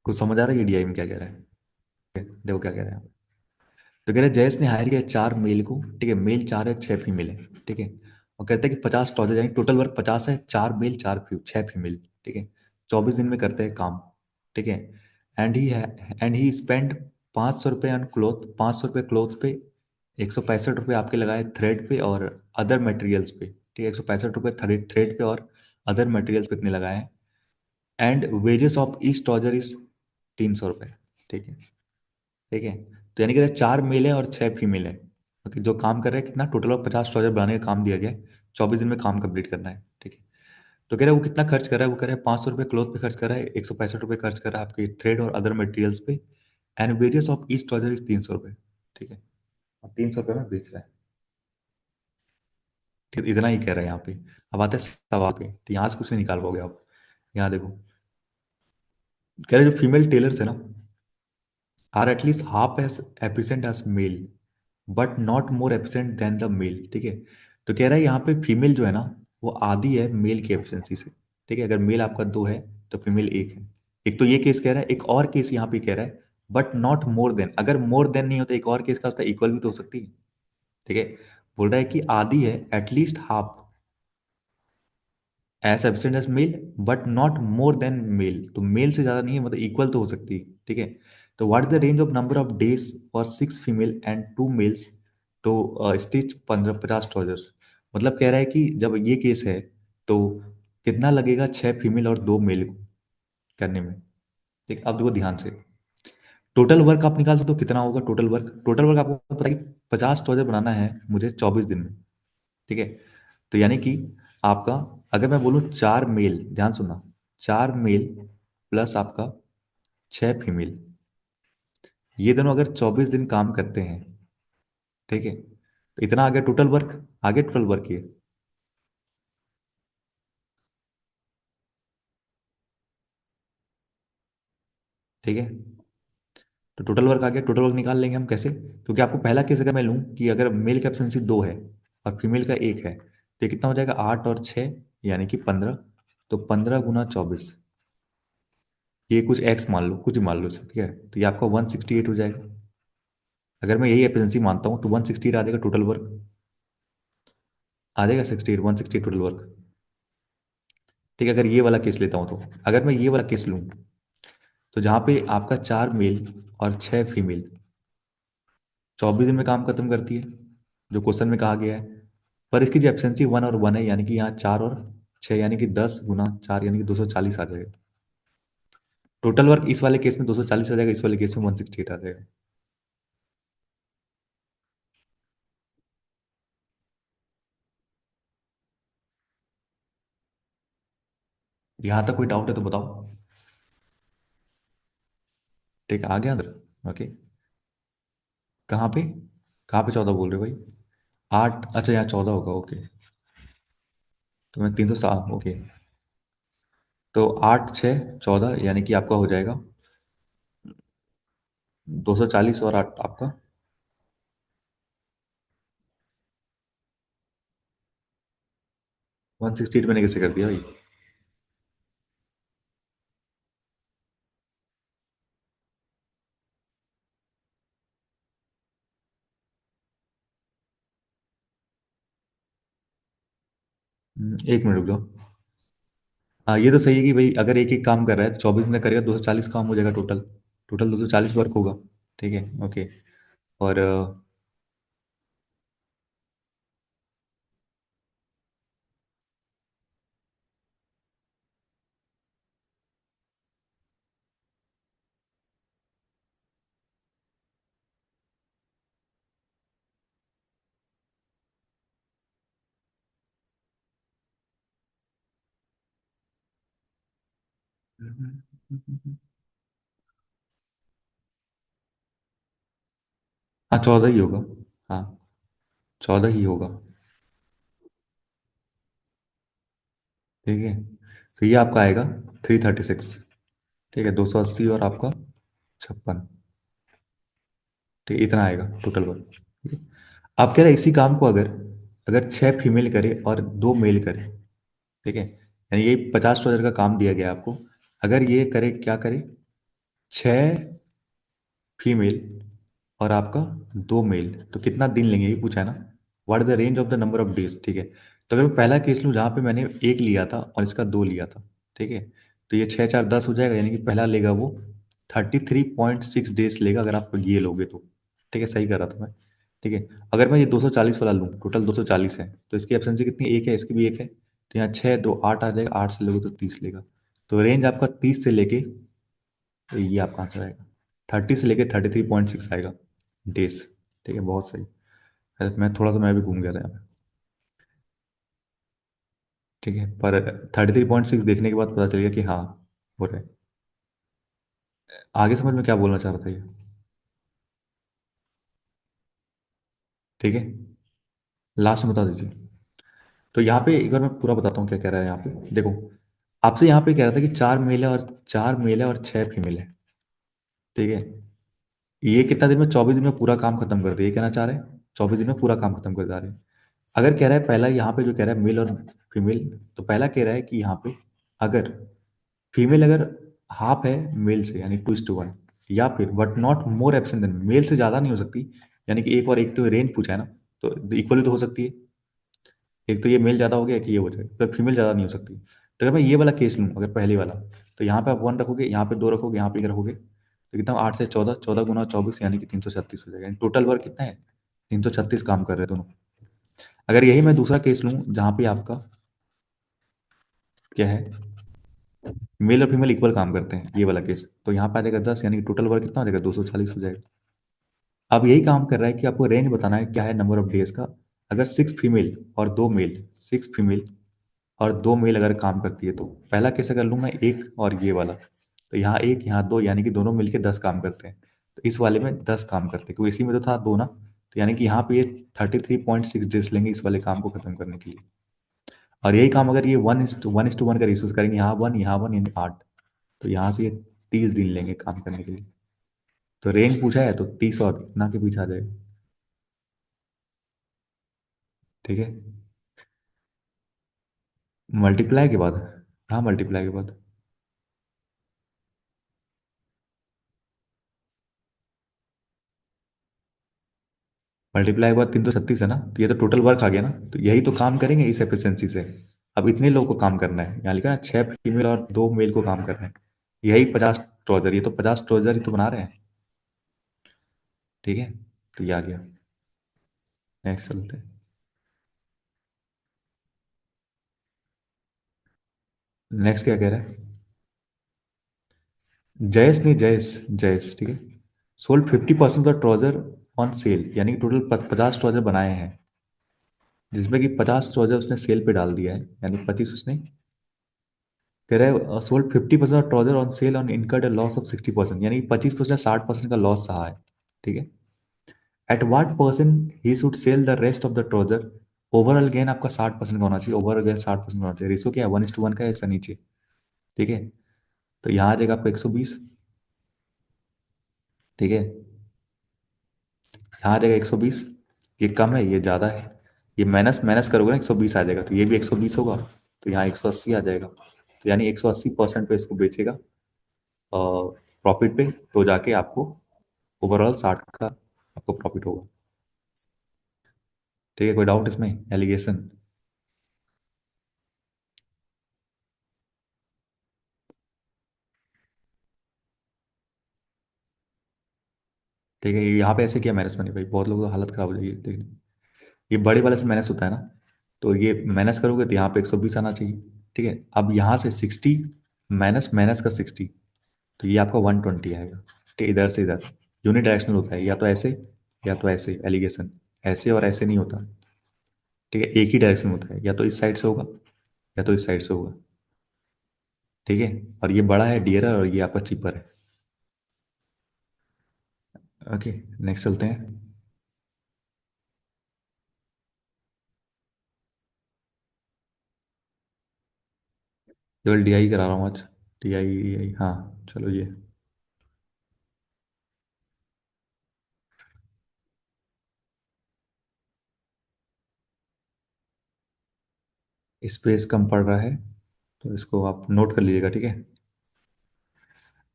कुछ समझ आ रहा है ये डीआई में क्या कह रहा है? देखो क्या कह रहे हैं। तो कह रहे हैं जयेश ने हायर किया 4 मेल को, ठीक है, मेल 4 है, 6 फीमेल है, ठीक है। और कहते हैं कि 50 टॉर्चर, यानी टोटल वर्क 50 है, 4 मेल 6 फीमेल, ठीक है। 24 दिन में करते हैं काम, ठीक है। And he and he spend 500 रुपये ऑन क्लोथ, 500 रुपये क्लोथ पे, 165 रुपये आपके लगाए थ्रेड पे और अदर मटेरियल्स पे, ठीक है। 165 रुपये थ्रेड थ्रेड पे और अदर मटेरियल्स पे इतने लगाए हैं। And wages of each torture is 300 रुपये, ठीक है, ठीक है। तो यानी कि 4 मेल है और 6 फीमेल है, ओके, जो काम कर रहे हैं, कितना टोटल ऑफ 50 टॉर्चर बनाने का काम दिया गया है। 24 दिन में काम कंप्लीट करना है, ठीक है। तो कह रहे हैं वो कितना खर्च कर रहा है, वो कह रहा है 500 रुपये क्लोथ पे खर्च कर रहा है, 165 रुपये खर्च कर रहा है आपके थ्रेड और अदर मटेरियल्स पे। And wages of each torture is 300 रुपये, ठीक है। और 300 रुपये में बेच रहा है, ठीक है, इतना ही कह रहा है यहाँ पे। अब आते हैं सवाल पे, तो यहाँ से कुछ नहीं निकाल पाओगे आप। यहाँ देखो, कह रहे हैं जो फीमेल टेलर्स है ना, or at least half as efficient as male but not more efficient than the male, ठीक है। तो कह रहा है यहाँ पे फीमेल जो है ना, वो आधी है मेल की एफिशिएंसी से, ठीक है। अगर मेल आपका 2 है तो फीमेल 1 है। एक तो ये केस कह रहा है, एक और केस यहाँ पे कह रहा है बट नॉट मोर देन। अगर मोर देन नहीं होता, एक और केस का होता है इक्वल भी तो हो सकती है, ठीक है। बोल रहा है कि आधी है, at least half as absent as male but not more than male, तो मेल से ज्यादा नहीं है, मतलब इक्वल तो हो सकती है, ठीक है। तो what is the range of number of days for 6 female and 2 males to stitch 15 50 trousers. मतलब कह रहा है कि जब ये केस है तो कितना लगेगा 6 फीमेल और 2 मेल को करने में, ठीक। अब देखो ध्यान से, टोटल वर्क आप निकाल सकते हो कितना होगा। टोटल वर्क आपको पता है कि 50 ट्राउजर बनाना है मुझे 24 दिन में, ठीक है। तो यानी कि आपका, अगर मैं बोलूँ 4 मेल, ध्यान सुनना, 4 मेल प्लस आपका 6 फीमेल, ये दोनों अगर 24 दिन काम करते हैं, ठीक है, तो इतना आ गया टोटल वर्क ये, ठीक है। तो टोटल वर्क आ गया, टोटल वर्क निकाल लेंगे हम कैसे, क्योंकि आपको पहला केस अगर मैं लूँ कि अगर मेल की एब्सेंसी 2 है और फीमेल का 1 है, तो ये कितना हो जाएगा, 8 और 6, यानी कि 15। तो 15 × 24, ये कुछ एक्स मान लो, कुछ भी मान लो इसे, ठीक है। तो ये आपका 168 हो जाएगा। अगर मैं यही एफिशिएंसी मानता हूँ तो 168 आ जाएगा टोटल वर्क, आ जाएगा 68, 168 टोटल वर्क, ठीक है। अगर ये वाला केस लेता हूँ तो, अगर मैं ये वाला केस लूँ, तो जहाँ पे आपका 4 मेल और 6 फीमेल 24 दिन में काम खत्म करती है, जो क्वेश्चन में कहा गया है, पर इसकी जो एब्सेंसी 1 और 1 है, यानी कि यहाँ 4 और 6, यानी कि 10 × 4, यानी कि 240 आ जाएगा टोटल वर्क। इस वाले केस में 240 आ जाएगा, इस वाले केस में 168 आ जाएगा। यहाँ तक कोई डाउट है तो बताओ। ठीक है, आ गया अंदर, ओके। कहाँ पे 14 बोल रहे हो भाई? 8, अच्छा यहाँ 14 होगा, ओके। तो मैं 307, ओके। तो 8 6 14, यानी कि आपका हो जाएगा 240 और 8 आपका। 168 मैंने कैसे कर दिया भाई? एक मिनट रुक जाओ। हाँ, ये तो सही है कि भाई अगर एक एक काम कर रहा है तो 24 में करेगा 240 काम हो जाएगा टोटल। टोटल 240 वर्क होगा, ठीक है, ओके। और हाँ 14 ही होगा। हाँ 14 ही होगा, ठीक है। तो ये आपका आएगा 336, ठीक है। 280 और आपका 56, ठीक है, इतना आएगा टोटल वर्क, ठीक है। आप कह रहे हैं इसी काम को अगर अगर 6 फीमेल करे और 2 मेल करे, ठीक है, यानी ये 50 डॉलर का काम दिया गया आपको, अगर ये करे क्या करे, छः फीमेल और आपका दो मेल, तो कितना दिन लेंगे ये पूछा है ना। What is the range of the number of days, ठीक है। तो अगर मैं पहला केस लूँ जहाँ पे मैंने एक लिया था और इसका दो लिया था, ठीक है, तो ये छः चार दस हो जाएगा, यानी कि पहला लेगा वो 33.6 डेज लेगा अगर आप ये लोगे तो। ठीक है, सही कर रहा था मैं। ठीक है, अगर मैं ये 240 वाला लूँ, टोटल 240 है, तो इसकी एफिशिएंसी कितनी, एक है, इसकी भी एक है, तो यहाँ छः दो आठ आ जाएगा, आठ से लोगे तो 30 लेगा। तो रेंज आपका 30 से लेके, तो ये आपका आंसर आएगा 30 से लेके 33.6 आएगा डेज। ठीक है, बहुत सही। अरे मैं थोड़ा सा मैं भी घूम गया था यहाँ पे। ठीक है, पर 33.6 देखने के बाद पता चल गया कि हाँ हो रहा है। आगे समझ में क्या बोलना चाह रहा था ये। ठीक है, लास्ट में बता दीजिए। तो यहाँ पे एक बार मैं पूरा बताता हूँ क्या कह रहा है यहाँ पे, देखो। आपसे यहाँ पे कह रहा था कि चार मेल है और छह फीमेल है। ठीक है, ये कितना दिन में, 24 दिन में पूरा काम खत्म कर दे, ये कहना चाह रहे हैं 24 दिन में पूरा काम खत्म कर जा रहे हैं। अगर कह रहा है पहला यहाँ पे जो कह रहा है मेल और फीमेल, तो पहला कह रहा है कि यहाँ पे अगर फीमेल अगर हाफ है मेल से, यानी 2:1, या फिर but not more absent than, male से ज्यादा नहीं हो सकती, यानी कि एक और एक, तो रेंज पूछा है ना, तो इक्वली तो हो सकती है। एक तो ये मेल ज्यादा हो गया कि ये हो जाएगा, पर फीमेल ज्यादा नहीं हो सकती। तो अगर मैं ये वाला केस लूँ, अगर पहले वाला, तो यहाँ पे आप वन रखोगे, यहाँ पे दो रखोगे, यहाँ पे एक रखोगे, तो कितना, 8 से 14, 14 गुना 24, यानी कि 336 हो जाएगा। टोटल वर्क कितना है, 336 काम कर रहे हैं दोनों। अगर यही मैं दूसरा केस लूँ जहाँ पे आपका क्या है, मेल और फीमेल इक्वल काम करते हैं, ये वाला केस, तो यहाँ पे आ जाएगा 10, यानी कि टोटल वर्क कितना हो जाएगा, 240 हो जाएगा। अब यही काम कर रहा है कि आपको रेंज बताना है क्या है नंबर ऑफ डेज का। अगर सिक्स फीमेल और दो मेल, सिक्स फीमेल और दो मेल अगर काम करती है, तो पहला केस अगर लूँ मैं एक और ये वाला, तो यहाँ एक यहाँ दो, यानी कि दोनों मिलके 10 काम करते हैं। तो इस वाले में 10 काम करते हैं, क्योंकि इसी में तो था दो ना, तो यानी कि यहाँ पे ये 33.6 डेज लेंगे इस वाले काम को खत्म करने के लिए। और यही काम अगर ये 1:1 का रेशियो करेंगे, यहाँ वन यानी 8, तो यहाँ से ये 30 दिन लेंगे काम करने के लिए। तो रेंज पूछा है तो 30 और इतना के पीछे आ जाएगा। ठीक है, मल्टीप्लाई के बाद, हाँ मल्टीप्लाई के बाद, मल्टीप्लाई के बाद 336 है ना, तो ये तो टोटल वर्क आ गया ना, तो यही तो काम करेंगे इस एफिशिएंसी से। अब इतने लोग को काम करना है, यहाँ लिखा है ना, छह फीमेल और दो मेल को काम करना है, यही 50 ट्राउजर, ये तो 50 ट्राउजर ही तो बना रहे हैं। ठीक है, तो ये आ गया। नेक्स्ट चलते हैं। नेक्स्ट क्या कह रहा है, जयस नहीं, जयस, जयस, ठीक है। Sold 50% of trouser on sale, यानी कि टोटल 50 ट्राउजर बनाए हैं, जिसमें कि 50 ट्राउजर उसने सेल पे डाल दिया है, यानी 25 उसने, कह रहा है sold 50% of trouser on sale on incurred loss of 60%, यानी 25%, 60% का लॉस सहा है। ठीक है, at what percent he should sell the rest of the trouser. Overall gain आपका 60% का होना चाहिए, ओवरऑल गेन 60% होना चाहिए, रेशियो क्या है, 1:1 का है, ऐसा नीचे। ठीक है, तो यहाँ आ जाएगा आपका 120। ठीक है, यहाँ आ जाएगा 120, ये कम है ये ज़्यादा है, ये माइनस माइनस करोगे ना 120 आ जाएगा, तो ये भी 120 होगा, तो यहाँ 180 आ जाएगा, तो यानी 180% पे इसको बेचेगा प्रॉफिट पे, तो जाके आपको ओवरऑल 60 का आपको प्रॉफिट होगा। ठीक है, कोई डाउट इसमें, एलिगेशन। ठीक है, यहाँ पे ऐसे किया माइनस बनी भाई, बहुत लोगों की हालत खराब हो जाएगी देखने। ये बड़े वाले से माइनस होता है ना, तो ये माइनस करोगे तो यहाँ पे 120 आना चाहिए। ठीक है, अब यहाँ से 60 माइनस माइनस का 60, तो ये आपका 120 आएगा। ठीक है, इधर से इधर यूनि डायरेक्शनल होता है, या तो ऐसे या तो ऐसे, एलिगेशन ऐसे और ऐसे नहीं होता। ठीक है, एक ही डायरेक्शन होता है, या तो इस साइड से होगा या तो इस साइड से होगा। ठीक है, और ये बड़ा है डियरर और ये आपका चीपर है। ओके, नेक्स्ट चलते हैं। केवल डीआई करा रहा हूँ आज, डीआई, हाँ चलो ये। स्पेस कम पड़ रहा है, तो इसको आप नोट कर लीजिएगा, ठीक है।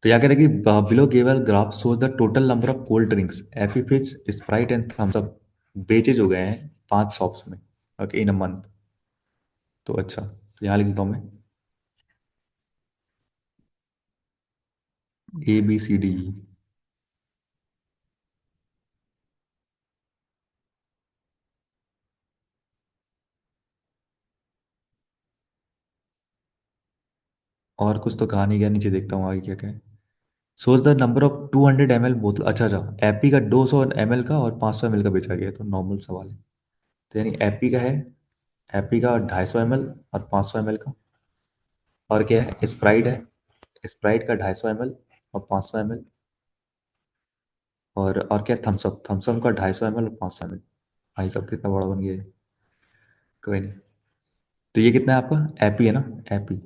तो यहाँ कह रहे हैं कि below given graph shows the total number of cold drinks AP फिज स्प्राइट एंड थम्स अप बेचे जो गए हैं 5 शॉप्स में, ओके, इन अ मंथ। तो अच्छा, तो यहाँ लिख देता हूँ मैं ABCD। और कुछ तो कहा नहीं गया, नीचे देखता हूँ आगे क्या क्या है। सोच द नंबर ऑफ 200 ml बोतल, अच्छा अच्छा, एपी का 200 ml का और 500 ml का बेचा गया, तो नॉर्मल सवाल है। तो यानी एपी का है, एपी का 250 ml और 500 ml का। और क्या है, स्प्राइट है, स्प्राइट का 250 ml और 500 ml। और क्या, थम्सअप, थम्सअप का 250 ml और 500 ml। भाई साहब कितना बड़ा बन गया ये। कोई नहीं। तो ये कितना है आपका, एपी है ना, एपी।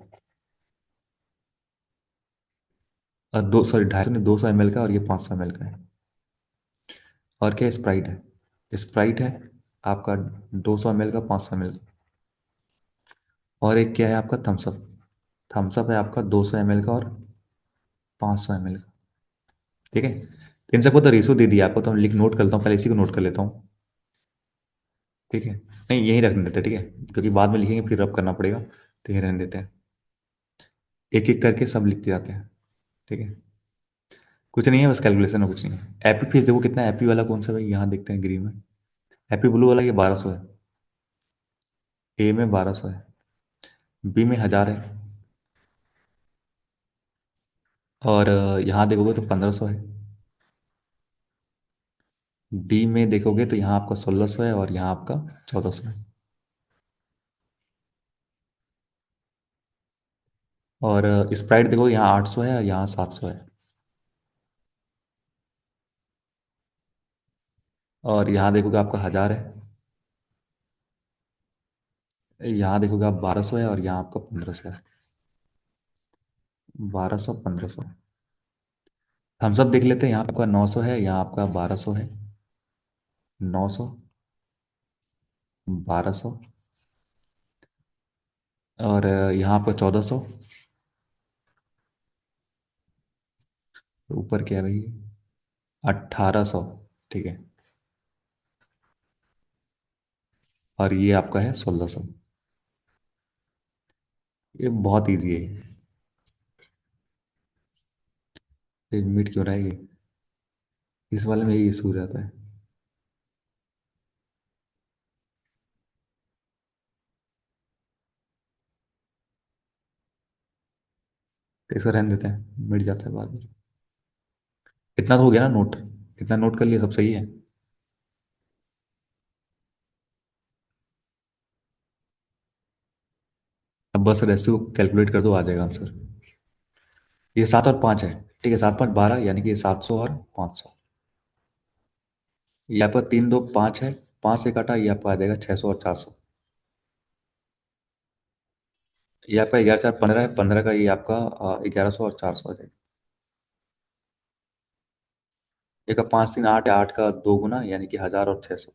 और दो, सॉरी 250 नहीं, 200 ml का, और ये 500 ml का है। और क्या, स्प्राइट है, स्प्राइट है आपका 200 ml का, 500 ml का। और एक क्या है आपका, थम्सअप, थम्सअप है आपका 200 ml का और 500 ml का। ठीक है, इन सबको तो रेशो दे दिया आपको, तो मैं लिख नोट करता हूँ, पहले इसी को नोट कर लेता हूँ। ठीक है, नहीं यही रखने देते हैं, ठीक है, क्योंकि बाद में लिखेंगे फिर रब करना पड़ेगा, तो यही रहने देते हैं। एक एक करके सब लिखते जाते हैं। ठीक है, कुछ नहीं है, बस कैलकुलेशन में कुछ नहीं है। एपी फीस देखो कितना है, एपी वाला कौन सा भाई, यहाँ देखते हैं ग्रीन में। एपी ब्लू वाला ये 1200 है, ए में 1200 है, बी में 1000 है, और यहाँ देखोगे तो 1500 है। डी में देखोगे तो यहाँ आपका 1600 है, और यहाँ आपका 1400 है। और स्प्राइट देखो, यहाँ 800 है और यहाँ 700 है। और यहाँ देखोगे आपका 1000 है, यहाँ देखोगे आप 1200 है, और यहाँ आपका 1500 है। 1200, 1500। हम सब देख लेते हैं, यहाँ आपका 900 है, यहाँ आपका 1200 है। 900, 1200, और यहाँ आपका 1400। ऊपर क्या है भाई, 1800। ठीक है, और ये आपका है 1600। ये बहुत ईजी है, ये मिट क्यों रहा है ये, इस वाले में यही इशू हो जाता है। तो इसको रहने देते हैं, मिट जाता है बाद में। इतना तो हो गया ना नोट, इतना नोट कर लिया, सब सही है। अब बस रेसियो कैलकुलेट कर दो, आ जाएगा आंसर। ये 7 और 5 है। ठीक है, 7 5 12, यानी कि ये 700 और 500। ये आपका 3 2 5 है, 5 से काटा, ये आपका आ जाएगा 600 और 400। ये आपका 11 4 15 है, 15 का ये आपका 1100 और 400 आ जाएगा। ये का 5 3 8 है, 8 का 2 गुना, यानी कि 1000 और 600।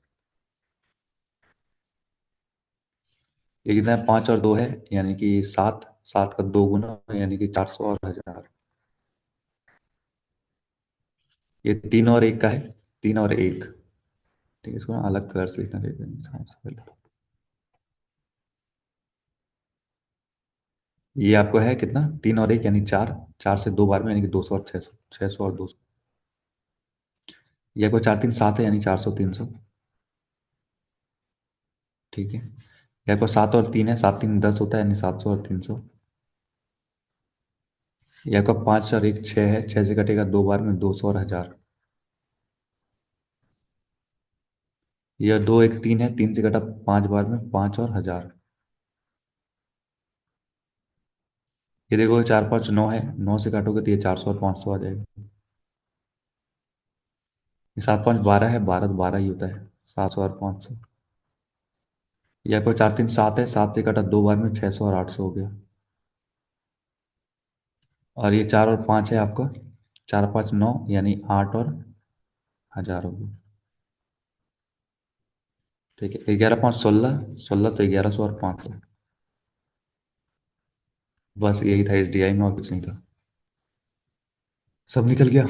ये कितना है, 5 और 2 है, यानी कि 7, 7 का 2 गुना, यानी कि 400 और 1000। ये 3 और 1 का है, 3 और 1। ठीक है, इसको ना अलग कलर से लिखना चाहिए, सबसे पहले। ये आपको है कितना, 3 और 1 यानी 4, 4 से 2 बार में, यानी कि 200 और 600, 600 और 200। ये आपको 4 3 7 है, यानी 400 300। ठीक है, ये आपको 7 और 3 है, 7 3 10 होता है, यानी 700 और 300। ये आपका 5 और 1 6 है, 6 से कटेगा 2 बार में, 200 और 1000। ये 2 1 3 है, 3 से कटा 5 बार में, 5 और 1000। ये देखो 4 5 9 है, 9 से काटोगे तो ये 400 और 500 आ जाएगा। ये 7 5 12 है, 12 तो 12 ही होता है, 700 और 500। ये आपको 4 3 7 है, 7 से कटा 2 बार में, 600 और 800 हो गया। और ये 4 और 5 है आपका, 4 5 9, यानी 8 और 1000 हो गया। ठीक है, 11 5 16, 16 तो 1100 और 500। बस यही था, SDI में और कुछ नहीं था। सब निकल गया।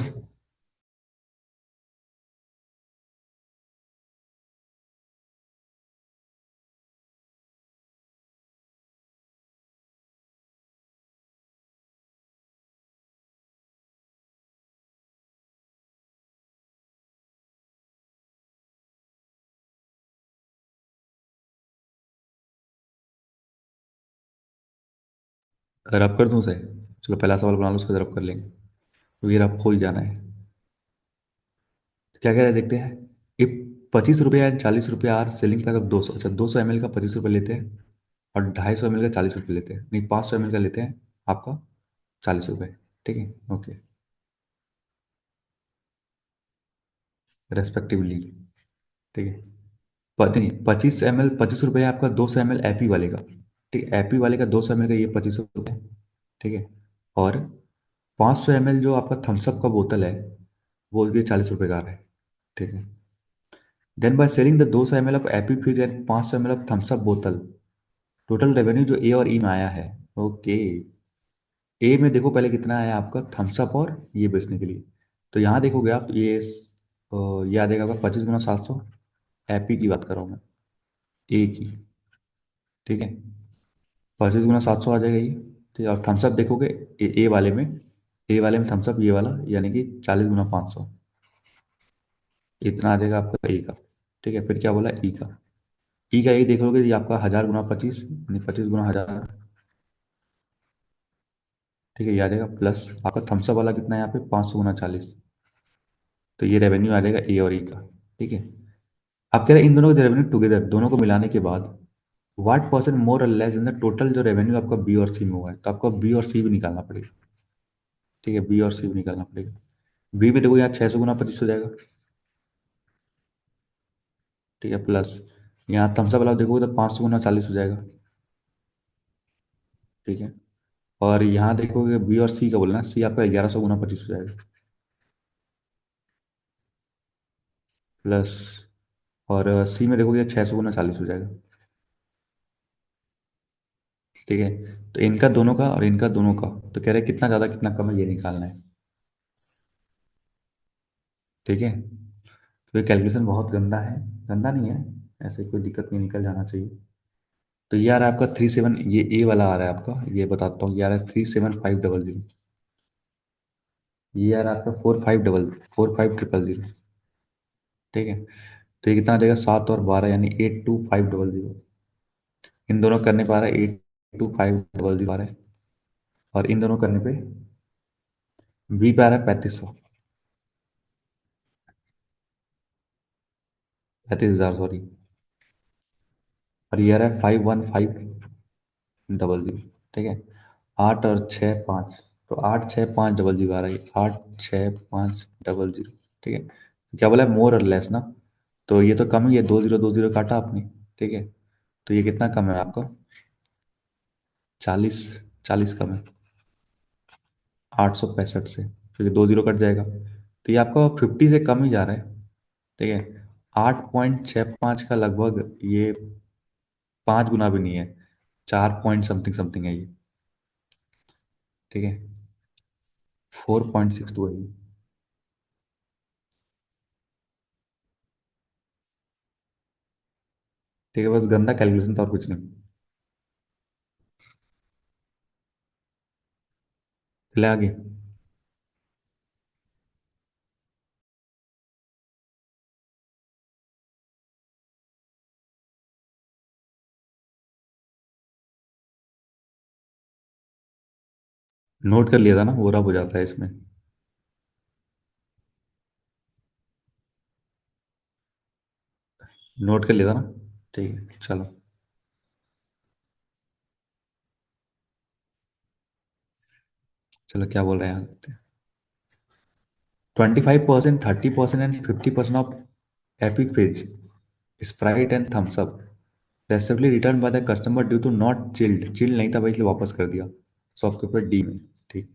अगर आप कर दूं से, चलो पहला सवाल बना लो, उसके बाद रब कर लेंगे, क्योंकि रब हो ही जाना है। क्या कह रहे हैं देखते हैं। ये 25 रुपये या 40 रुपये आर सेलिंग प्राइस ऑफ 200, अच्छा 200 ml का 25 रुपये लेते हैं, और 250 ml का 40 रुपये लेते हैं, नहीं 500 ml का लेते हैं आपका 40 रुपये। ठीक है, ओके, रेस्पेक्टिवली। ठीक है, नहीं 25 ml 25 रुपये है आपका, 200 ml एपी वाले का। ठीक है, एपी वाले का 200 ml का ये 25 रुपये। ठीक है, और 500 ml जो आपका थम्सअप का बोतल है, वो ये 40 रुपये का आ रहा है। ठीक है, then by selling the 200 ml of Appy Fizz and 500 ml of Thums Up बोतल, टोटल रेवेन्यू जो ए और ई में आया है। ओके, ए में देखो पहले कितना आया आपका थम्सअप और ये बेचने के लिए। तो यहाँ देखोगे आप ये आ जाएगा आपका 25 × 700, एपी की बात कर रहा हूँ मैं, ए की। ठीक है, 25 × 700 आ जाएगा ये। ठीक है, और थम्सअप देखोगे ए वाले में, ए वाले में थम्सअप ये वाला, यानी कि 40 × 500, इतना आ जाएगा आपका ए का। ठीक है, फिर क्या बोला ई का। ई का ये देखोगे ये आपका 1000 × 25, यानी 25 × 1000। ठीक है, ये आ जाएगा प्लस आपका थम्सअप वाला कितना है यहाँ पे 500 × 40। तो ये रेवेन्यू आ जाएगा ए और ई का। ठीक है, अब कह रहे हैं इन दोनों का रेवेन्यू टुगेदर, दोनों को मिलाने के बाद व्हाट परसेंट मोर और लेस इन द टोटल जो रेवेन्यू आपका बी और सी में हुआ है, तो आपको बी और सी भी निकालना पड़ेगा। ठीक है, बी और सी भी निकालना पड़ेगा। बी भी देखो यहाँ 600 × 25 हो जाएगा। ठीक है, प्लस यहाँ थम्सअप वाला देखोगे तो 500 × 40 हो जाएगा। ठीक है, और यहाँ देखोगे बी और सी का बोलना, सी आपका 1100 × 25 हो जाएगा, प्लस, और सी में देखोगे 600 × 40 हो जाएगा। ठीक है, तो इनका दोनों का और इनका दोनों का, तो कह रहे हैं कितना ज़्यादा कितना कम है ये निकालना है। ठीक है, तो ये कैलकुलेशन बहुत गंदा है, गंदा नहीं है, ऐसे कोई दिक्कत नहीं, निकल जाना चाहिए। तो ये आ रहा है आपका 37, ये ए वाला आ रहा है आपका, ये बताता हूँ, ये आ रहा है 37500। ये आ रहा है आपका 4500। ठीक है, तो ये कितना आ जाएगा, 7 और 12 यानी 82500। इन दोनों करने पर आ रहा है 82500 आ रहा है, और इन दोनों करने पे बी पे आ रहा है 3500, 35,000 सॉरी, और ये आ रहा है 51500। ठीक है, 8 और 6 5, तो 8 6 5 0 0 आ रहा है, 8 6 5 0 0। ठीक है, क्या बोला है मोर और लेस ना, तो ये तो कम ही है, 2 0 2 0 काटा आपने। ठीक है, तो ये कितना कम है आपका, 40, 40 कम है 865 से, क्योंकि 2 0 कट जाएगा, तो ये आपका 50 से कम ही जा रहा है। ठीक है, 8.65 का लगभग ये 5 गुना भी नहीं है, 4 पॉइंट समथिंग समथिंग है ये। ठीक है, 4.62 है ये। ठीक है, बस गंदा कैलकुलेशन था और कुछ नहीं। चले आगे। नोट कर लिया था ना, वो रब हो जाता है इसमें। नोट कर लिया था ना, ठीक है चलो। चलो क्या बोल रहे हैं यहाँ, 25%, 30% and 50% of Epic Fizz, Sprite and Thums Up respectively return by the customer due to not chilled, chilled नहीं था भाई इसलिए वापस कर दिया। सो आपके ऊपर डी में। ठीक,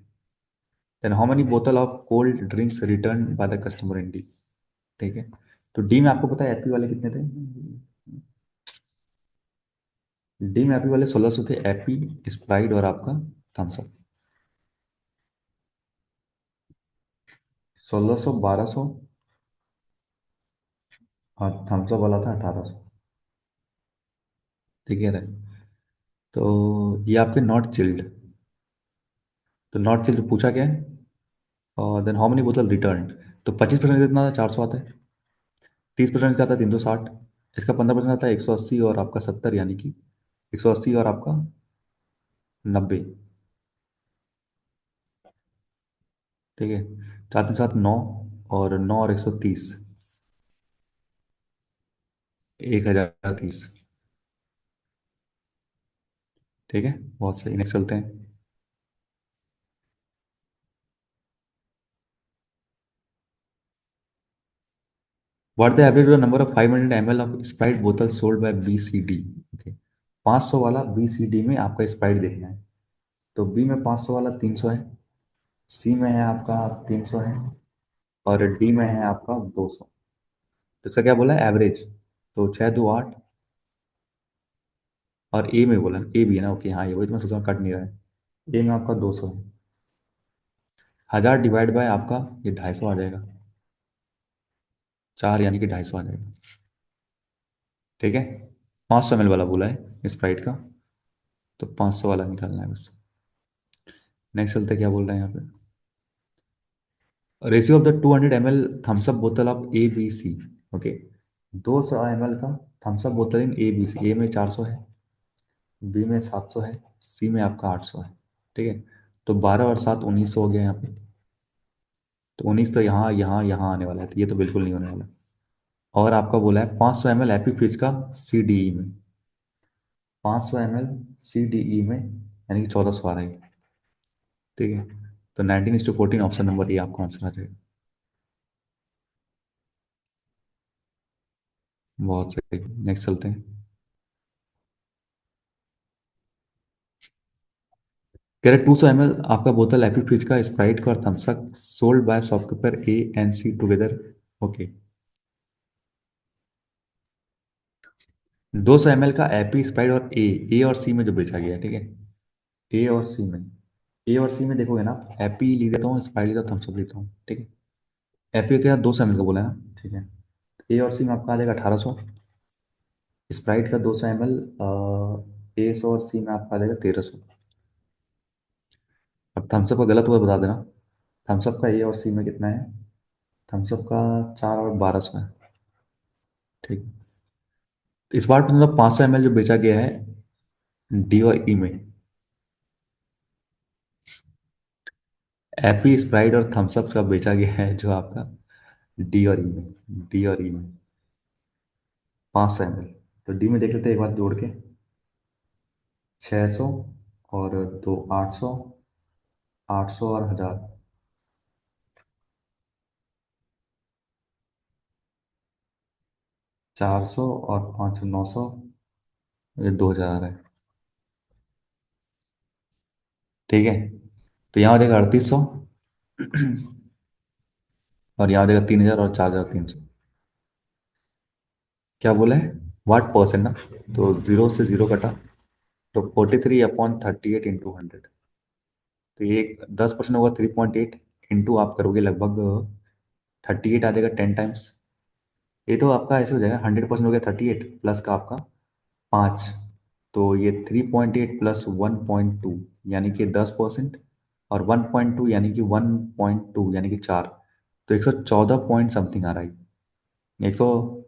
देन हाउ मेनी बोतल of cold drinks return by the customer in D. ठीक है, तो डी में आपको पता है एपी वाले कितने थे, डी में एपी वाले 1600 थे, एपी, स्प्राइट और आपका थम्स अप। 1600, 1200, और थम्सअप वाला था 1800। ठीक है। तो ये आपके नॉट चिल्ड। तो नॉट चिल्ड पूछा क्या है? और देन हाउ मेनी बोतल रिटर्न। तो 25% कितना था? 400 आता है। 30% का आता है 360। इसका 15% आता है 180, और आपका 70, यानी कि 180 और आपका 90। ठीक है। 4 3 7 9, और 9 और 130, 1030। ठीक है। बहुत सही, नेक्स्ट चलते हैं। What the average number of 500 ml of Sprite बोतल sold by B C D. Okay. 500 वाला बी सी डी में आपका स्प्राइट देखना है। तो बी में 500 वाला 300 है, सी में है आपका 300 है, और डी में है आपका 200। तो इसका क्या बोला है? एवरेज। तो 6 2 8। और ए में बोला, ए भी है ना? ओके, हाँ, ये वही तो मैं सोच रहा हूँ, कट नहीं रहा है। ए में आपका 200 है। 1000 डिवाइड बाय आपका ये 250 आ जाएगा। 4, यानी कि 250 आ जाएगा। ठीक है। 500 ml वाला बोला है स्प्राइट का। तो 500 वाला निकालना है बस। नेक्स्ट चलते हैं, क्या बोल रहे हैं यहाँ पे? Ratio of the 200 ml Thums Up बोतल of A B C. Okay. 200 ml का थम्सअप बोतल इन ए बी सी। ए में 400 है, बी में 700 है, सी में आपका 800 है। ठीक है। तो 12 और 7 1900 हो गया यहाँ पे। तो 19 तो यहाँ यहाँ यहाँ आने वाला है, तो ये तो बिल्कुल नहीं होने वाला। और आपका बोला है 500 ml एपी फिज का सी डी ई में। 500 ml सी डी ई में, यानी कि 1400 आ रहा है। ठीक है। तो 19:14, ऑप्शन नंबर ए आपका आंसर आ जाएगा। बहुत सही, नेक्स्ट चलते हैं। कह रहे 200 ml आपका बोतल एपी फिज का स्प्राइट का और Thums Up sold by shopkeeper A and C together. Okay. 200 ml का एपी स्प्राइट और ए और सी में जो बेचा गया है। ठीक है। ए और सी में, ए और सी में देखोगे ना, एपी ले लेता हूँ, स्प्राइट लेता हूँ, थम्सअप लेता हूँ। ठीक है। एपी क्या 200 ml का बोला है ना? ठीक है। ए और सी में आपका आ जाएगा 1800। स्प्राइट का 200 ml ए सौ, और सी में आपका आ जाएगा 1300। अब थम्सअप का गलत हुआ बता देना। थम्सअप का ए और सी में कितना है? थम्सअप का 4 और 1200 है। ठीक है। इस बार तो मतलब 500 ml जो बेचा गया है डी और ई में, एपी स्प्राइट और थम्सअप का बेचा गया है जो आपका डी और ई में। डी और ई में 500 ml। तो डी में देख लेते हैं एक बार जोड़ के। 600, और दो 800, 800 और 1000। 400 और 500 900, ये 2000 है। ठीक है। तो यहाँ हो जाएगा 3800, और यहाँ हो जाएगा 3000 और 4300। क्या बोला है? वाट परसेंट ना? तो जीरो से जीरो कटा, तो 43/38 इंटू 100। तो ये 10% होगा 3.8, इंटू आप करोगे लगभग 38 आ जाएगा 10 टाइम्स। ये तो आपका ऐसे हो जाएगा, 100% हो गया 38 प्लस का आपका 5। तो ये 3.8 प्लस 1.2, यानी कि 10%, और 1.2 यानी कि 1.2 यानी कि 4। तो 114 पॉइंट समथिंग आ रहा है। 100।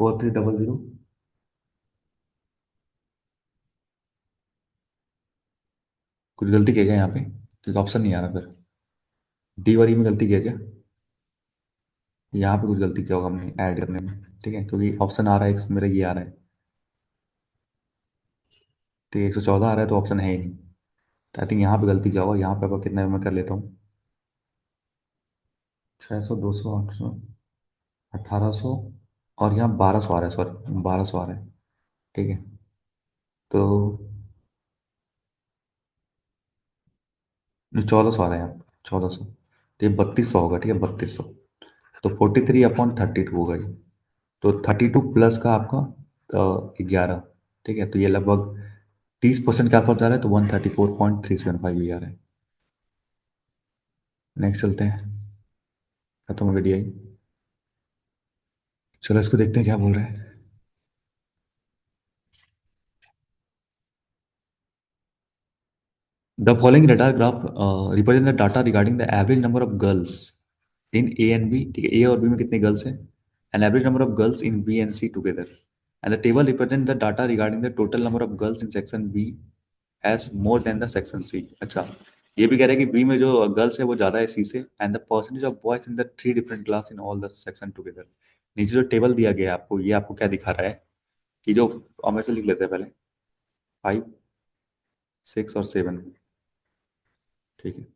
4300। कुछ गलती किया गया यहाँ पे, क्योंकि ऑप्शन नहीं आ रहा फिर। डी वाली में गलती किया क्या? यहाँ पे कुछ गलती किया होगा हमने ऐड करने में। ठीक है, क्योंकि ऑप्शन आ रहा है मेरा ये आ रहा है। ठीक है, 114 आ रहा है तो ऑप्शन है ही नहीं। तो आई थिंक यहाँ पे गलती किया होगा। यहाँ पे अब कितना मैं कर लेता हूँ। 600, 200, 800, 1800, और यहाँ 1200 आ रहा है, सॉरी 1200 आ रहा है। ठीक है। तो 1400 आ रहा है यहाँ, 1400। तो ये 3200 होगा, ठीक है, 3200। तो 43/32 होगा ये। तो 32 प्लस का आपका 11, ठीक है, तो ये लगभग 30% के आसपास जा रहा है, तो 134.375 ये आ रहा है। नेक्स्ट चलते हैं। खत्म हो गई DI। चलो इसको देखते हैं क्या बोल रहे हैं। The following radar graph represent the data regarding the average number of girls in A and B, ठीक है, A और B में कितने गर्ल्स हैं, and average number of girls in B and C together, and the table represent the data regarding the total number of girls in section B as more than the section C। अच्छा, ये भी कह रहा है कि B में जो girls है वो ज़्यादा है C से, and the percentage of boys in the three different class in all the section together। नीचे जो टेबल दिया गया है आपको, ये आपको क्या दिखा रहा है कि जो, हम ऐसे लिख लेते हैं पहले, 5, 6 और 7, ठीक है।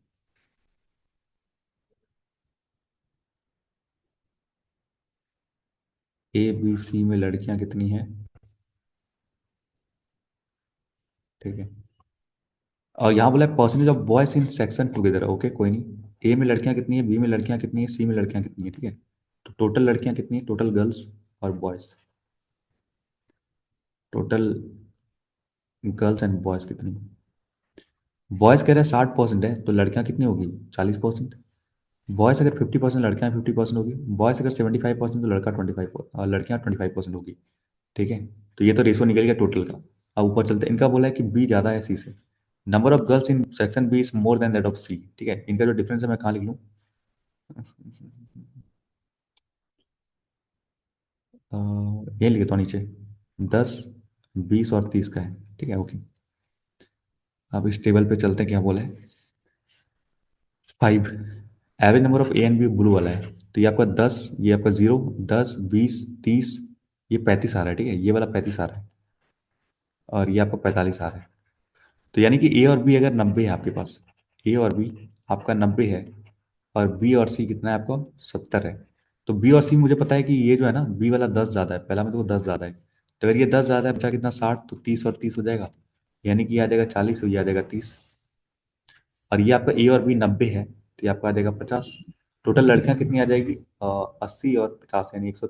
ABC में लड़कियां कितनी हैं, ठीक है। और यहाँ बोला है percentage of boys in section together, okay कोई नहीं। ए में लड़कियां कितनी है, बी में लड़कियां कितनी है, सी में लड़कियां कितनी है, ठीक है। तो टोटल लड़कियां कितनी है, टोटल गर्ल्स और boys, total girls and boys कितनी। बॉयज कह रहे हैं 60% है, तो लड़कियां कितनी होगी, 40%। बॉयज अगर 50%, लड़कियां 50% होगी। बॉयज अगर 75%, तो लड़का 25, लड़कियां 25% होगी, ठीक है। तो ये तो रेशो निकल गया टोटल का। अब ऊपर चलते हैं। इनका बोला है कि बी ज्यादा है सी से। Number of girls in section B is more than that of C, ठीक है। इनका जो डिफरेंस है मैं कहाँ लिख लूँ, ये लिखे तो नीचे 10, 20 और 30 का है, ठीक है, ओके। अब इस टेबल पे चलते हैं, क्या बोला है। 5, average number of A and B blue वाला है। तो ये आपका 10, ये आपका 0, 10, 20, 30, ये 35 आ रहा है, ठीक है, ये वाला 35 आ रहा है, और ये आपका 45 आ रहा है। तो यानी कि ए और बी अगर 90 है आपके पास, ए और बी आपका 90 है, और बी और सी कितना है आपका, 70 है। तो बी और सी मुझे पता है कि ये जो है ना, बी वाला 10 ज़्यादा है, पहला में तो वो 10 ज़्यादा है। तो अगर ये 10 ज़्यादा है, बचा कितना, 60, तो 30 और 30 हो जाएगा, यानी कि ये आ जाएगा 40, और ये आ जाएगा 30। और ये आपका ए और बी 90 है, तो ये आपका आ जाएगा 50। टोटल लड़कियां कितनी आ जाएगी, 80 और 50, यानी 100,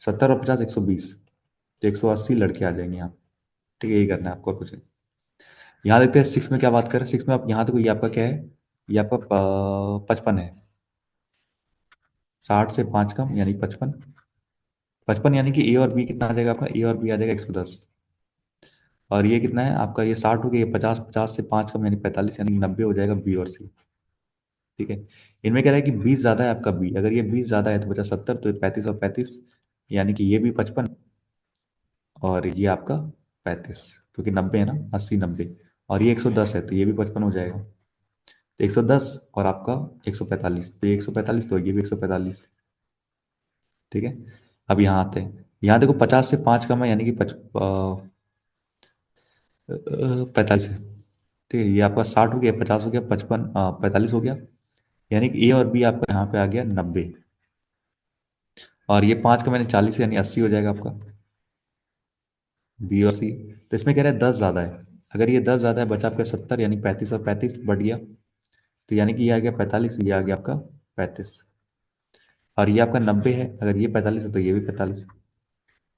70 और 50, 120। तो 180 लड़के आ जाएंगे यहाँ, ठीक है। यही करना है आपको, और कुछ नहीं। यहाँ देखते हैं 6 में क्या बात करें। 6 में आप यहाँ, तो ये आपका क्या है, ये आपका 55 है। 60 से 5 कम यानी 55। 55 यानी कि ए और बी कितना आ जाएगा आपका, ए और बी आ जाएगा 110। और ये कितना है आपका, ये 60 हो गया, ये 50, 50 से 5 कम यानी 45, यानी 90 हो जाएगा बी और सी, ठीक है। इनमें कह रहा है कि 20 ज्यादा है आपका बी, अगर ये 20 ज्यादा है तो बचा 70, तो 35 और 35, यानी कि ये भी 55, और ये आपका 35, क्योंकि 90 है ना, 80, 90। और ये 110 है, तो ये भी 55 हो जाएगा। तो 110 और आपका 145, तो ये 145, तो ये भी 145, ठीक है। अब यहाँ आते हैं। यहाँ देखो 50 से 5 कम है, यानी कि 45 है, ठीक है। ये आपका 60 हो गया, 50 हो गया, 55, 45 हो गया, यानी कि ए और बी आपका यहाँ पे आ गया 90। और ये 5 का मैंने 40, यानी 80 हो जाएगा आपका बी और सी। तो इसमें कह रहा है 10 ज़्यादा है। अगर ये 10 ज़्यादा है, बचा आपका 70, यानी 35 और 35 बढ़ गया, तो यानी कि ये आ गया 45, ये आ गया आपका 35। और ये आपका 90 है, अगर ये 45 है तो ये भी 45।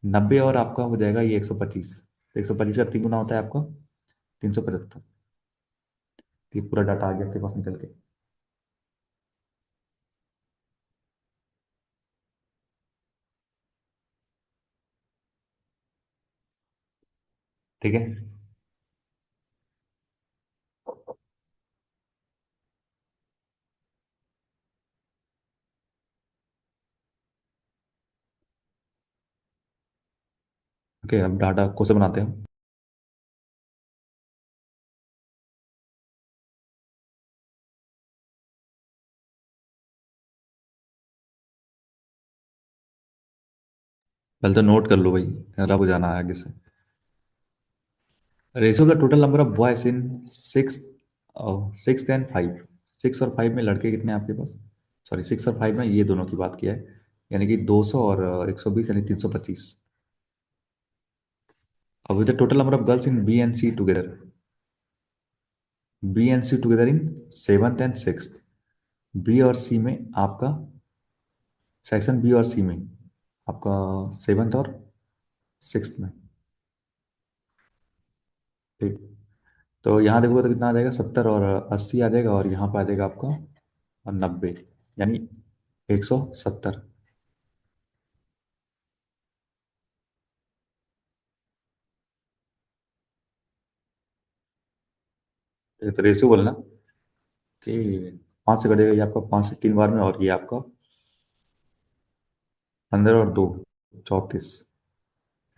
90 और आपका हो जाएगा ये 125। तो 125 का 3 गुना होता है आपका 375। ये पूरा डाटा आ गया आपके पास निकल के, ठीक है। ओके, अब डाटा को से बनाते हैं। पहले तो नोट कर लो भाई, रब जाना है आगे से। Ratio the total number of boys in six, 6 and 5। 6 और 5 में लड़के कितने हैं आपके पास, सॉरी 6 और 5 में ये दोनों की बात किया है, यानी कि 200 और 120, यानी 325। अब with the total number of girls in B and C together, B and C together in seventh and sixth. B और सी में आपका, सेक्शन बी और सी में आपका सेवन्थ और सिक्स्थ में। ठीक। तो यहाँ देखोगे तो कितना आ जाएगा, 70 और 80 आ जाएगा, और यहाँ पे आ जाएगा आपका 90, यानी 170। तो रेशियो बोलना कि 5 से कटेगा ये आपका 5 से 3 बार में, और ये आपका 15 और 2 34।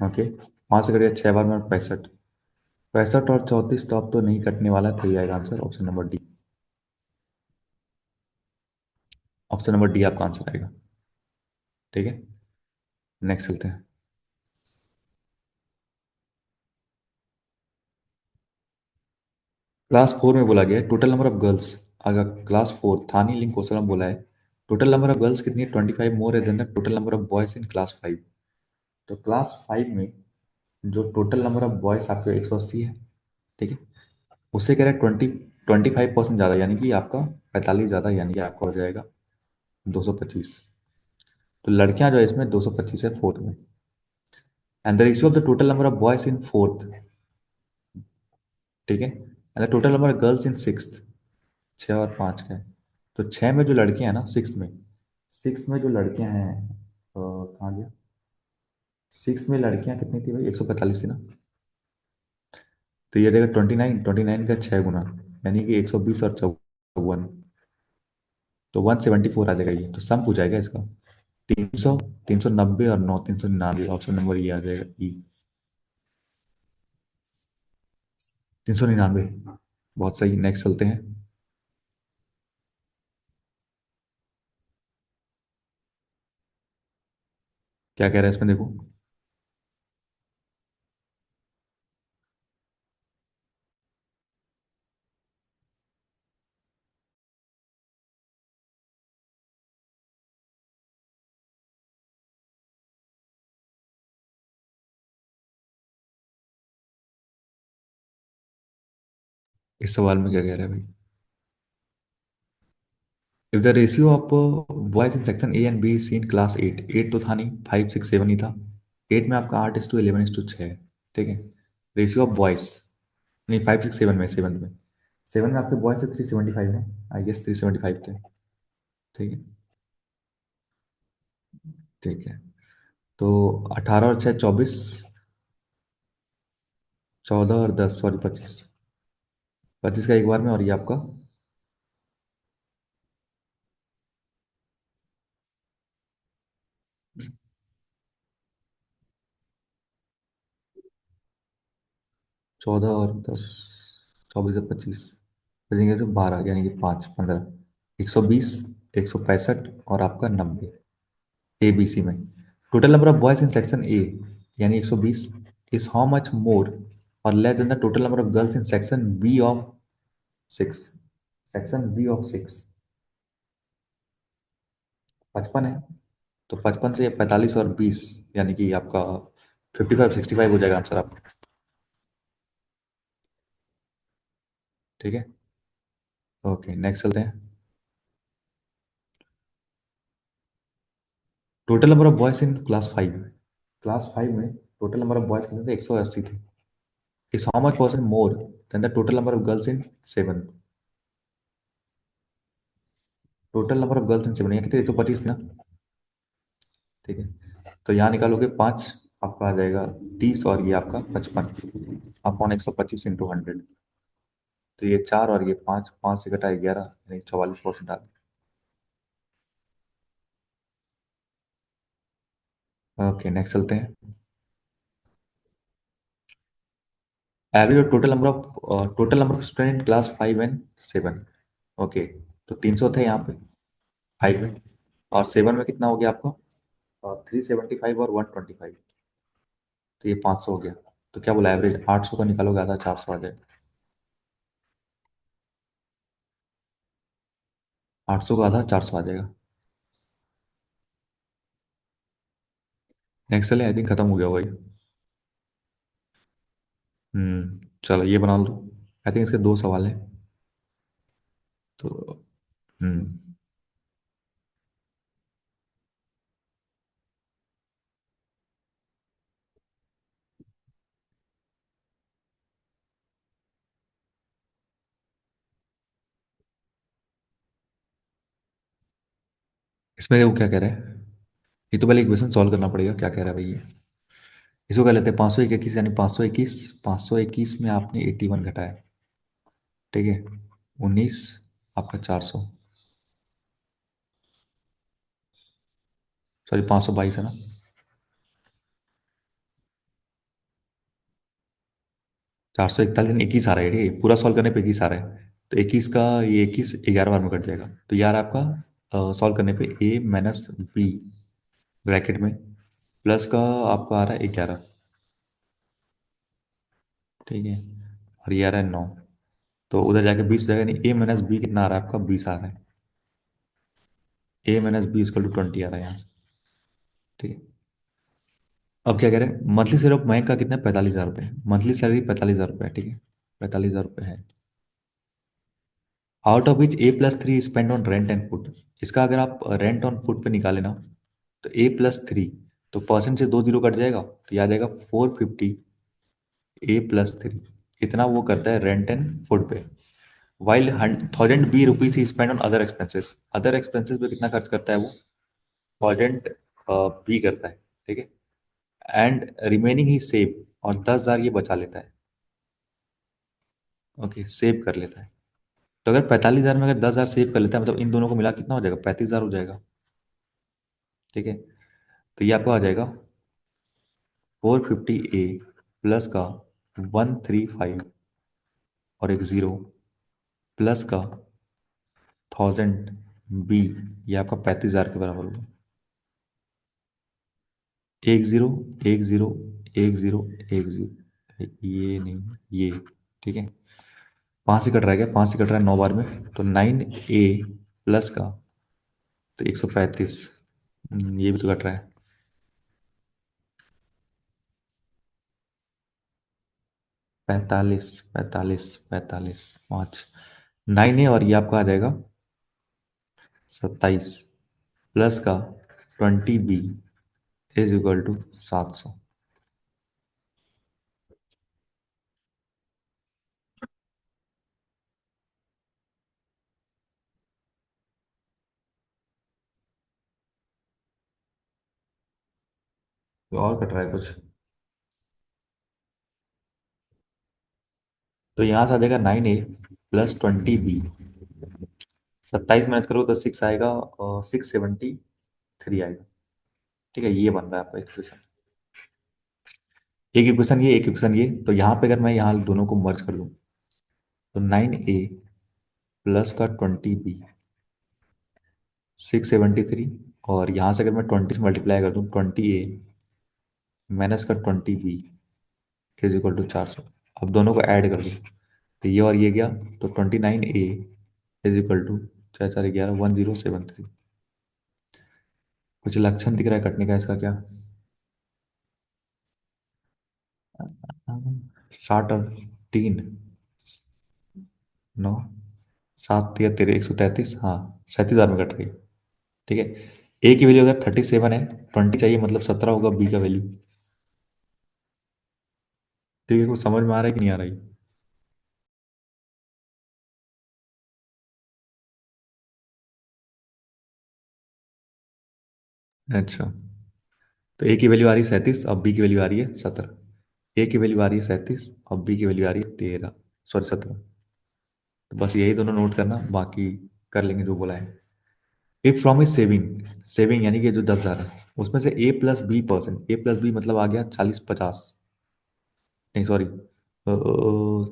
ओके। 5 से कटेगा 6 बार में, 65। 65 और 34 तो अब तो नहीं कटने वाला, तो ये आएगा answer option number D. Option number D आपका आंसर आएगा। ठीक है। नेक्स्ट चलते हैं। क्लास 4 में बोला गया है टोटल नंबर ऑफ गर्ल्स। अगर क्लास 4 थानी लिंक क्वेश्चन में बोला है टोटल नंबर ऑफ गर्ल्स कितनी है, 25 मोर है than the total number of boys in class 5। तो क्लास 5 में जो टोटल नंबर ऑफ बॉयज आपके 180 है। ठीक है। उससे कह रहा है 25% ज़्यादा, यानी कि आपका 45 ज़्यादा, यानी कि आपका हो जाएगा 225। तो लड़कियां जो है इसमें 225 है फोर्थ में। And the ratio of the total number of boys in fourth. ठीक है। And the total number of girls in sixth. 6 और 5 का है। तो 6 में जो लड़कियां हैं ना, सिक्स में जो लड़कियां हैं, कहाँ गया, 6 में लड़कियां कितनी थी भाई, 145 थी ना। तो ये देगा 29, 29 का 6 गुना, यानी कि 120 और 54। तो 174 आ जाएगा ये, तो सम पूछा जाएगा इसका। 300, 390 और 9, 399, ऑप्शन नंबर ये आ जाएगा ई। 399। बहुत सही, नेक्स्ट चलते हैं। क्या कह रहा है इसमें देखो। इस सवाल में क्या कह रहा है भाई। If the ratio of boys in section A and B C in class 8, 8 तो था नहीं, 5 6 7 ही था। 8 में आपका 8:11:6। ठीक है। रेशियो ऑफ बॉयज, नहीं 5 6 7 में, 7 में आपके बॉयज से 375 है, आई गेस 375 थे। ठीक है। ठीक है। तो 18 और 6 24, 14 और 10 सॉरी 25। 25 का एक बार में, और ये आपका 14 और 10, 24 और 25, बचेंगे तो 12, यानी कि 5 15, 120, 165 और आपका 90। ए बी सी में total number of boys in section A, यानी 120, इज हाउ मच मोर और less than the total number of girls in section B of 6। Section B of 6 55 है। तो 55 से 45 और 20, यानी कि आपका 55 65 हो जाएगा आंसर आपका। ठीक है। ओके, नेक्स्ट चलते हैं। Total number of boys in class 5 में टोटल नंबर ऑफ बॉयज कितने थे, 180 थे। Is how much percent more than the total number of girls in seven. Total number of girls in seven, यहाँ कितने, 125 थी ना। ठीक है। तो यहाँ निकालोगे 5, आपका आ जाएगा 30, और ये आपका 55 अपॉन 125 × 100। तो ये 4 और ये 5, 5 से घटा 11, यानी 44% आ गया। ओके, नेक्स्ट चलते हैं। Average total number of student in class 5 and 7। Okay. तो 300 थे यहाँ पे 5 में, और 7 में कितना हो गया आपका, 375 और 125। तो ये 500 हो गया। तो क्या बोला, एवरेज 800 का निकालोगे, आधा 400 आ जाएगा। 800 का आधा 400 आ जाएगा। नेक्स्ट चले, आई थिंक खत्म हो गया भाई। चलो ये बना लो। आई थिंक इसके 2 सवाल हैं। तो हम्म इसमें वो क्या कह रहा है? ये तो पहले इक्वेशन सॉल्व करना पड़ेगा, क्या कह रहा है भाई ये। इसको क्या लेते हैं, 521 यानी 521, 521 में आपने 81 घटाया, ठीक है, 19, आपका 400, सॉरी 522 है ना। 441 यानी 21 आ रहा है, ठीक है, पूरा सॉल्व करने पे 21 आ रहा है। तो 21 का ये 21 11 बार में कट जाएगा, तो यार आपका सॉल्व करने पे ए माइनस बी ब्रैकेट में प्लस का आपका आ रहा है 11, ठीक है, और ये आ रहा है 9, तो उधर जाके 20 हो जाएगा, नहीं ए माइनस बी कितना आ रहा है आपका, 20 आ रहा है। ए माइनस बी इजकल टू 20 आ रहा है यहाँ से, ठीक है। अब क्या कह रहे हैं, मंथली सैलरी ऑफ मयंक का कितना है, 45,000 रुपये, मंथली सैलरी 45,000 रुपये, ठीक है, 45,000 रुपये है। Out of which A+3 spend on rent and food. इसका अगर आप रेंट ऑन फूड पे निकाले ना, तो A+3, तो परसेंट से दो जीरो कट जाएगा, तो याद आएगा 450, A+3, इतना वो करता है रेंट एंड फूड पे। While 1000 B rupees he spend on other expenses, other expenses पे कितना खर्च करता है वो, 1000 B करता है, ठीक है, एंड रिमेनिंग ही सेव, और 10,000 ये बचा लेता है, ओके, सेव कर लेता है। तो अगर 45,000 में अगर 10,000 सेव कर लेता है, मतलब इन दोनों को मिला कितना हो जाएगा, 35,000 हो जाएगा, ठीक है। तो ये आपको आ जाएगा 450 A प्लस का 135 और एक जीरो प्लस का 1000 B, ये आपका 35,000 के बराबर होगा। एक जीरो, एक जीरो, एक जीरो, एक जीरो, ये नहीं, ये, ठीक है। पाँच से कट रहा है क्या, पाँच से कट रहा है 9 बार में, तो 9A प्लस का, तो 135, ये भी तो कट रहा है, 45, 45, 45, 5, 9A, और ये आपका आ जाएगा 27 प्लस का 20B इज इक्वल टू 700। तो और कट रहा है कुछ, तो यहाँ से आ जाएगा 9A प्लस 20B, 27 माइनस करोगे तो 6 आएगा, और 673 आएगा, ठीक है, ये बन रहा है आपका इक्वेशन। एक इक्वेशन ये, एक इक्वेशन ये, तो यहाँ पे अगर मैं यहाँ दोनों को मर्ज कर दूँ, तो 9A प्लस का 20B 673, और यहाँ से अगर मैं 20 से मल्टीप्लाई कर दूँ, 20A माइनस का 20B इज इक्वल टू 400। अब दोनों को ऐड कर दूँ, तो ये और ये गया, तो 29A इज इक्वल टू 4 4 11 1073। कुछ लक्षण दिख रहा है कटने का इसका क्या, 60 और 3, 9, 7 या 13, 133, हाँ, 37,000 में कट रही है, ठीक है। ए की वैल्यू अगर 37 है, 20 चाहिए, मतलब 17 होगा बी का वैल्यू, ठीक है, कुछ समझ में आ रहा है कि नहीं आ रहा है? अच्छा, तो ए की वैल्यू आ रही है 37, अब बी की वैल्यू आ रही है 17, ए की वैल्यू आ रही है 37, अब बी की वैल्यू आ रही है 13, सॉरी 17। तो बस यही दोनों नोट करना, बाकी कर लेंगे जो बोला है। If from A saving, saving यानी कि जो 10,000 है, उसमें से A+B%, A+B मतलब आ गया 40 50, नहीं सॉरी,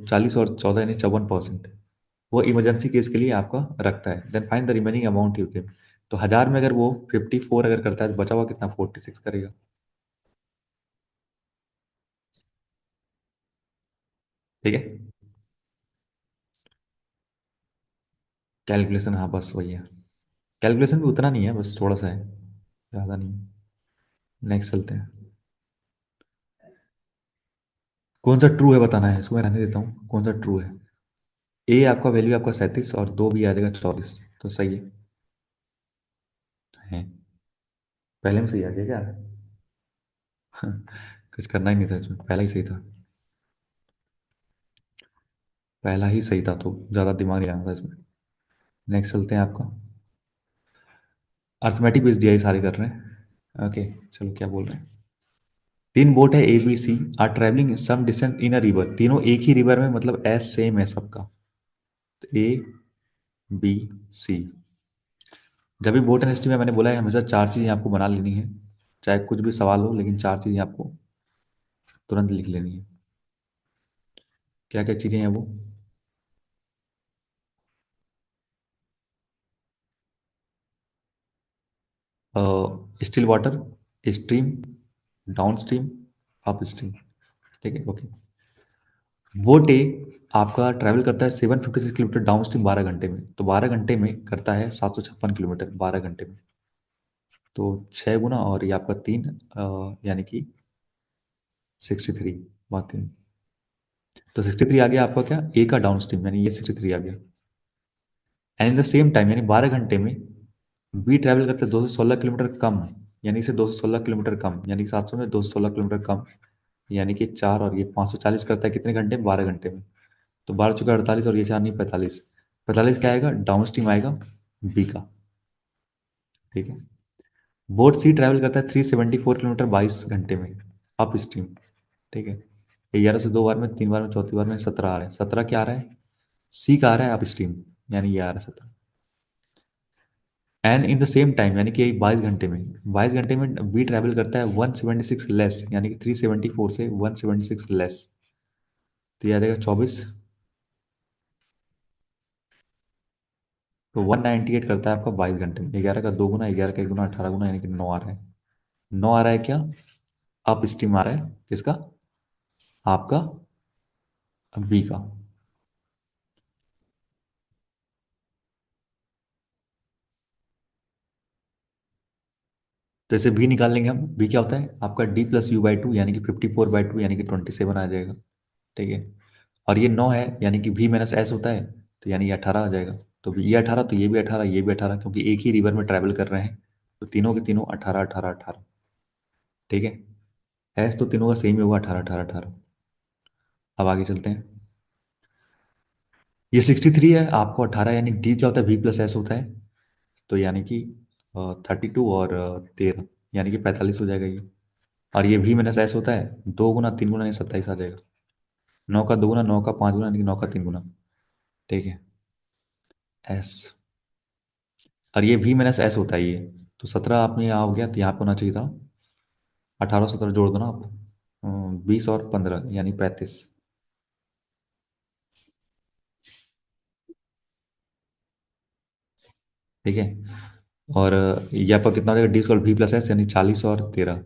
40 और 14 यानी 54%, वो इमरजेंसी केस के लिए आपका रखता है। Then find the remaining amount you give. तो 1,000 में अगर वो 54 अगर करता है, तो बचा हुआ कितना, 46 करेगा, ठीक है। कैलकुलेशन, हाँ बस वही है, कैलकुलेशन भी उतना नहीं है, बस थोड़ा सा है, ज़्यादा नहीं है। नेक्स्ट चलते हैं। कौन सा ट्रू है बताना है, इसको मैं रहने देता हूँ, कौन सा ट्रू है। ए आपका वैल्यू आपका 37 और दो भी आ जाएगा 24, तो सही है। पहले में सही आ गया क्या? कुछ करना ही नहीं था इसमें, पहला ही सही था। पहला ही सही था, तो ज़्यादा दिमाग नहीं लगाना था इसमें। नेक्स्ट चलते हैं आपका। अर्थमेटिक बेस्ड डीआई सारे कर रहे हैं। ओके, चलो क्या बोल रहे हैं। तीन बोट है A B C, are travelling some distance in a river. तीनों एक ही रिवर में, मतलब एस सेम है सबका। तो ए बी सी। जब भी बोट एंड हिस्ट्री में मैंने बोला है हमेशा चार चीज़ें आपको बना लेनी है, चाहे कुछ भी सवाल हो, लेकिन चार चीज़ें आपको तुरंत लिख लेनी है। क्या क्या चीज़ें हैं वो? Still water, stream, down stream, up stream. ठीक है, ओके। बोट ए आपका ट्रैवल करता है 756 किलोमीटर डाउन स्ट्रीम 12 घंटे में, तो 12 घंटे में करता है 756 किलोमीटर 12 घंटे में। तो 6 गुना और ये आपका तीन, यानी कि 63, बात तीन। तो 63 आ गया आपका क्या, ए का डाउन स्ट्रीम, यानी ये 63 आ गया। And in the same time यानी 12 घंटे में बी ट्रैवल करते हैं 216 किलोमीटर कम, यानी इसे 216 किलोमीटर कम, यानी कि 700 में 216 किलोमीटर कम, यानी कि चार और ये 540 करता है कितने घंटे में, 12 घंटे में। तो 12 चौके 48 और ये चार नहीं 45। 45 क्या आएगा, डाउन स्ट्रीम आएगा बी का। ठीक है। बोट सी ट्रैवल करता है 374 किलोमीटर 22 घंटे में अप स्ट्रीम। ठीक है। 11 से दो बार में, तीन बार में, चौथी बार में 17 आ रहा है। 17 क्या आ रहा है, सी का आ रहा है अप स्ट्रीम, यानी ये आ रहा है 17। And in the same time यानी कि 22 घंटे में बी ट्रैवल करता है 176 लेस, यानी कि 374 से 176 लेस। तो ये आ जाएगा 24। तो 198 करता है आपका 22 घंटे में। 11 का दो गुना, 11 का एक गुना, 18 गुना, यानी कि 9 आ रहा है। 9 आ रहा है क्या, अप स्ट्रीम आ रहा है किसका, आपका बी का। तो इसे बी निकाल लेंगे हम। बी क्या होता है आपका D+U/2, यानी कि 54/2, यानी कि 27 आ जाएगा। ठीक है। और ये 9 है, यानी कि V-S होता है, तो यानी ये 18 आ जाएगा। तो ये 18, तो ये भी 18, ये भी 18, क्योंकि एक ही रिवर में ट्रैवल कर रहे हैं, तो तीनों के तीनों 18 18 18। ठीक है। एस तो तीनों का सेम ही होगा, 18 18 18। अब आगे चलते हैं। ये 63 है, आपको 18, यानी डी क्या होता है, V+S होता है, तो यानी कि 32 और 13, यानी कि 45 हो जाएगा ये। और ये V-S होता है, दो गुना तीन गुना, यानी 27 आ जाएगा। 9 का दो गुना, 9 का पाँच गुना, यानी कि 9 का तीन गुना। ठीक है। एस। और ये V-S होता है ये। तो 17 आपने यहाँ हो गया, तो यहाँ पे होना चाहिए था 18, 17 जोड़ दो ना आप, 20 और 15, यानी 35। ठीक है। और ये आपका कितना हो जाएगा, D² V+S, यानी 40 और 13।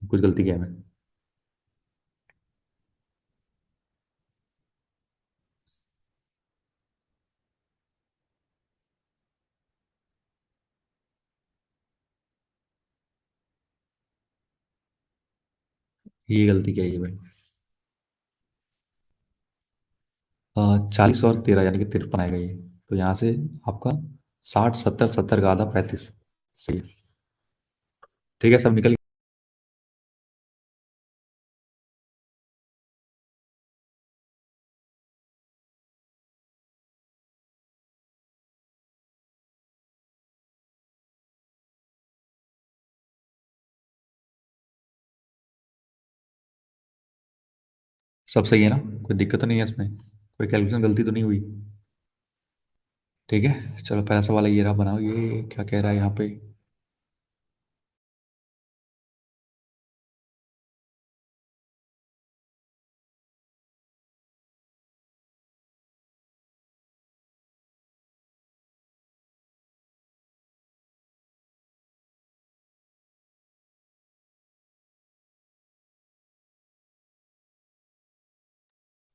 कुछ गलती किया है मैं? ये गलती क्या है ये भाई। 40 और 13, यानी कि 53 आएगा ये। तो यहाँ से आपका 60 70 70 का आधा 35। सही है। ठीक है, सब निकल। सब सही है ना, कोई दिक्कत तो नहीं है इसमें, कोई कैलकुलेशन गलती तो नहीं हुई? ठीक है, चलो पहला सवाल ये रहा, बनाओ। ये क्या कह रहा है यहाँ पे।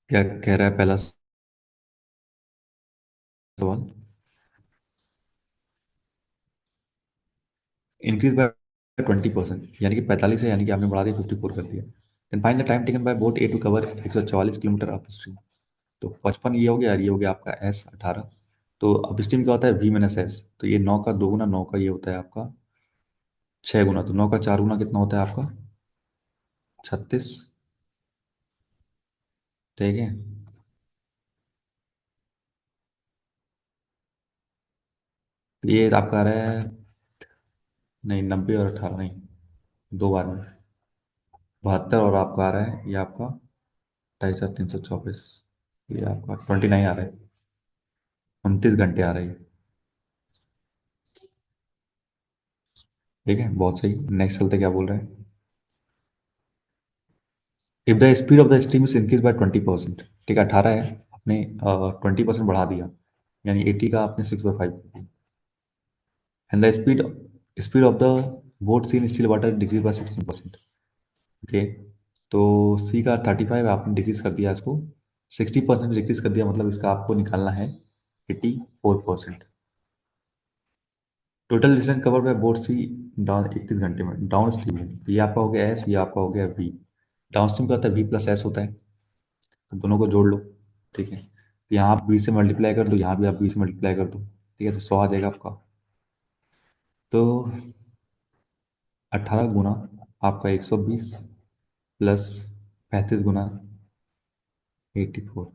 क्या कह रहा है पहला सवाल। इंक्रीज बाय 20%, यानी कि 45 है, यानी कि आपने बढ़ा दिया 54 कर दिया। Then find the time taken by boat A to cover 144 kilometre upstream. तो 55 ये हो गया, और ये हो गया आपका एस 18। तो अप स्ट्रीम क्या होता है, वी माइनस एस। तो ये 9 का 2 गुना, 9 का ये होता है आपका 6 गुना, तो 9 का 4 गुना कितना होता है आपका 36। ठीक है। तो ये आपका आ रहा है, नहीं 90 और 18 नहीं, दो बार में 72, और आपका आ रहा है ये आपका 2,324। ये आपका 29 आ रहा है, 29 घंटे आ रहा है। ठीक है, बहुत सही। नेक्स्ट चलते, क्या बोल रहे हैं। If the speed of the stream is increase bye 20%। ठीक है, 18 है, आपने 20% बढ़ा दिया, यानी 80 का आपने 6/5 कर दिया। And the speed of the boat C in still water decrease by 16%। Okay, तो सी का 35 आपने डिक्रीज कर दिया, इसको 60% डिक्रीज कर दिया, मतलब इसका आपको निकालना है 84%। Total distance cover by boat C down 31 घंटे में डाउन स्ट्रीम में। ये आपका हो गया एस, ये आपका हो गया वी। डाउन स्ट्रीम का होता है वी प्लस एस होता है, तो दोनों को जोड़ लो। ठीक है, तो यहाँ आप 20 से मल्टीप्लाई कर दो, यहाँ भी आप 20 से मल्टीप्लाई कर दो। ठीक है, तो 100 आ जाएगा आपका। तो 18 गुना आपका 120 प्लस 35 गुना 84।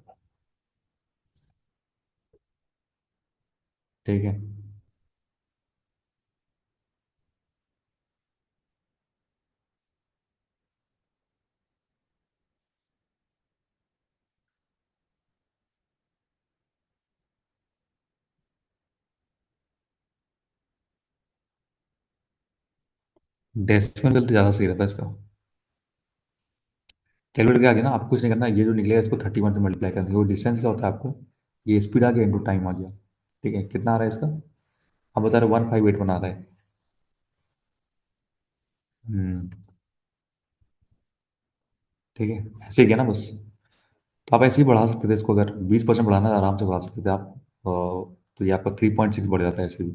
ठीक है, डेसिमल तो ज़्यादा सही रहता है इसका। कैलकुलेट के आगे ना आपको कुछ नहीं करना, ये जो निकलेगा इसको 31 से मल्टीप्लाई करना है। वो डिस्टेंस क्या होता है आपको, ये स्पीड आ गया इंटू टाइम आ गया। ठीक है, कितना आ रहा है इसका, आप बता रहे 158 बना रहा है। हम्म। ठीक है, ऐसे ही गया ना बस। तो आप ऐसे ही बढ़ा सकते थे इसको, अगर 20% बढ़ाना है आराम से बढ़ा सकते थे आप। तो ये आपका 3.6 बढ़ जाता है ऐसे भी।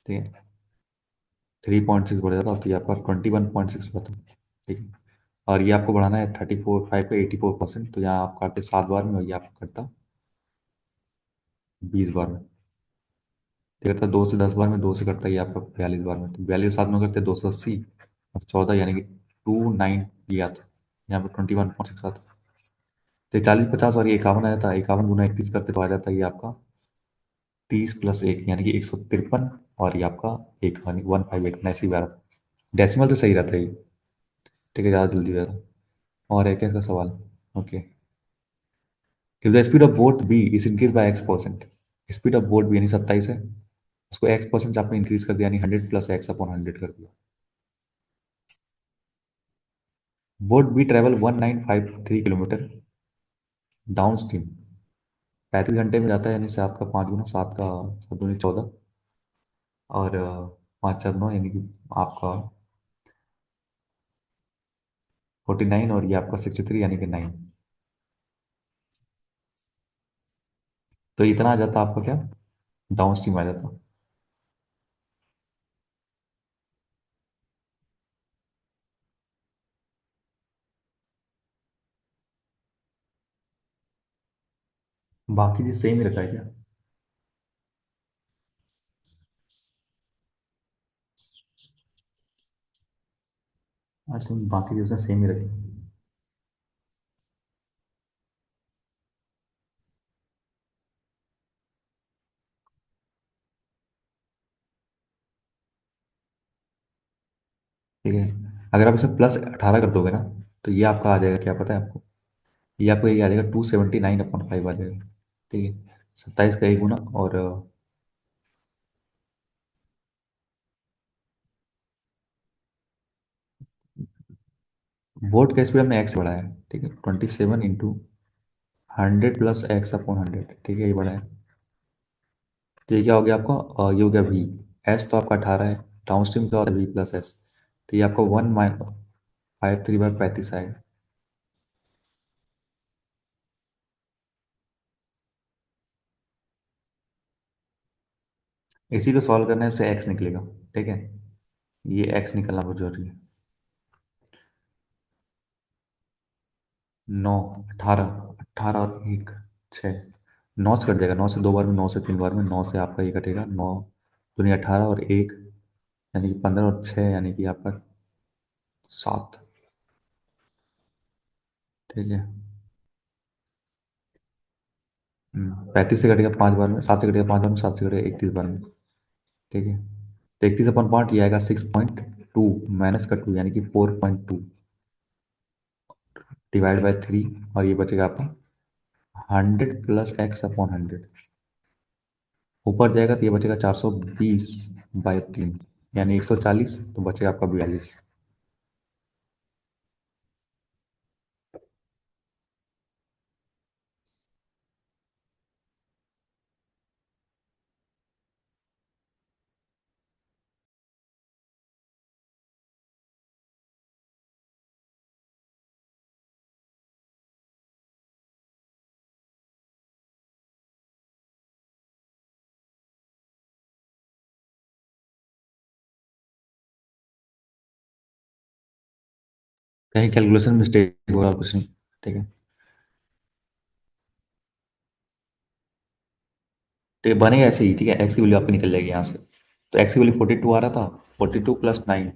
ठीक है, 3.6 बढ़ जाता है, तो ये आपका 21.6 होता है। ठीक है, और ये आपको बढ़ाना है 34 5 पे 84%, तो यहाँ आप काटते 7 बार में, और ये आपको करता 20 बार में। ये करता 2 से 10 बार में, 2 से करता ये आपका 42 बार में, तो 42 के 7 में करते 280, और 14 यानी कि 29 ये आता। यहाँ पर 21.6 आता। तो 40 50 और ये 51 आ जाता है, 51 गुना 31 करते तो आ जाता है ये आपका 30 + 1, यानी कि 153। और ये आपका एक, यानी 158 ऐसे ही बार। डेसिमल तो सही रहता है ये। ठीक है, ज़्यादा जल्दी हो जाता है। और है क्या इसका सवाल। Okay, if the speed of boat B is increase by x%। Speed of boat B यानी 27 है, उसको x% आपने इंक्रीज कर दिया, यानी 100 + x/100 कर दिया। Boat B travel 1953 kilometre downstream, 35 घंटे में जाता है, यानी 7 का 5 गुना, 7 का 7 दूनी 14, और 5 4 9, यानी कि आपका 49, और ये आपका 63, यानी कि 9। तो इतना आ जाता आपका क्या, डाउन स्ट्रीम आ जाता। बाकी चीज सेम ही रखा है क्या। आई थिंक बाकी चीजें सेम ही रखी। ठीक है, अगर आप इसे +18 कर दोगे ना, तो ये आपका आ जाएगा, क्या पता है आपको, ये आपको ये आ जाएगा 279/5 आ जाएगा। ठीक है, 27 का 1 गुना, और वोट का स्पीड हमने एक्स बढ़ाया है। ठीक है, 27 × 100 + x/100। ठीक है, ये बढ़ाया। तो ये क्या हो गया आपका, ये हो गया वी। एस तो आपका 18 है, डाउन स्ट्रीम का होता है वी प्लस एस। तो ये आपका 153/35 आएगा। इसी को सॉल्व करने से एक्स निकलेगा। ठीक है, ये एक्स निकलना बहुत जरूरी है। 9, 18, 18 और एक, 6। 9 से कट जाएगा, 9 से 2 बार में, 9 से 3 बार में, 9 से आपका ये कटेगा, 9 दूनी 18 और एक, यानी कि 15 और 6 यानी कि आपका 7। ठीक है। 35 से कटेगा 5 बार में, 7 से कटेगा 5 बार में, 7 से कटेगा 31 बार में। ठीक है। तो 31/5 ये आएगा 6.2, माइनस का 2 यानी कि 4.2, डिवाइड बाय 3, और ये बचेगा आपका 100 + x/100। ऊपर जाएगा तो ये बचेगा 420/3, यानी 140, तो बचेगा आपका 42। कहीं कैलकुलेशन मिस्टेक हो रहा है, कुछ नहीं। ठीक है। तो ये बनेगा ऐसे ही, ठीक है, एक्स की वैल्यू आपकी निकल जाएगी यहाँ से। तो एक्स की वैल्यू 42 आ रहा था, 42 + 9,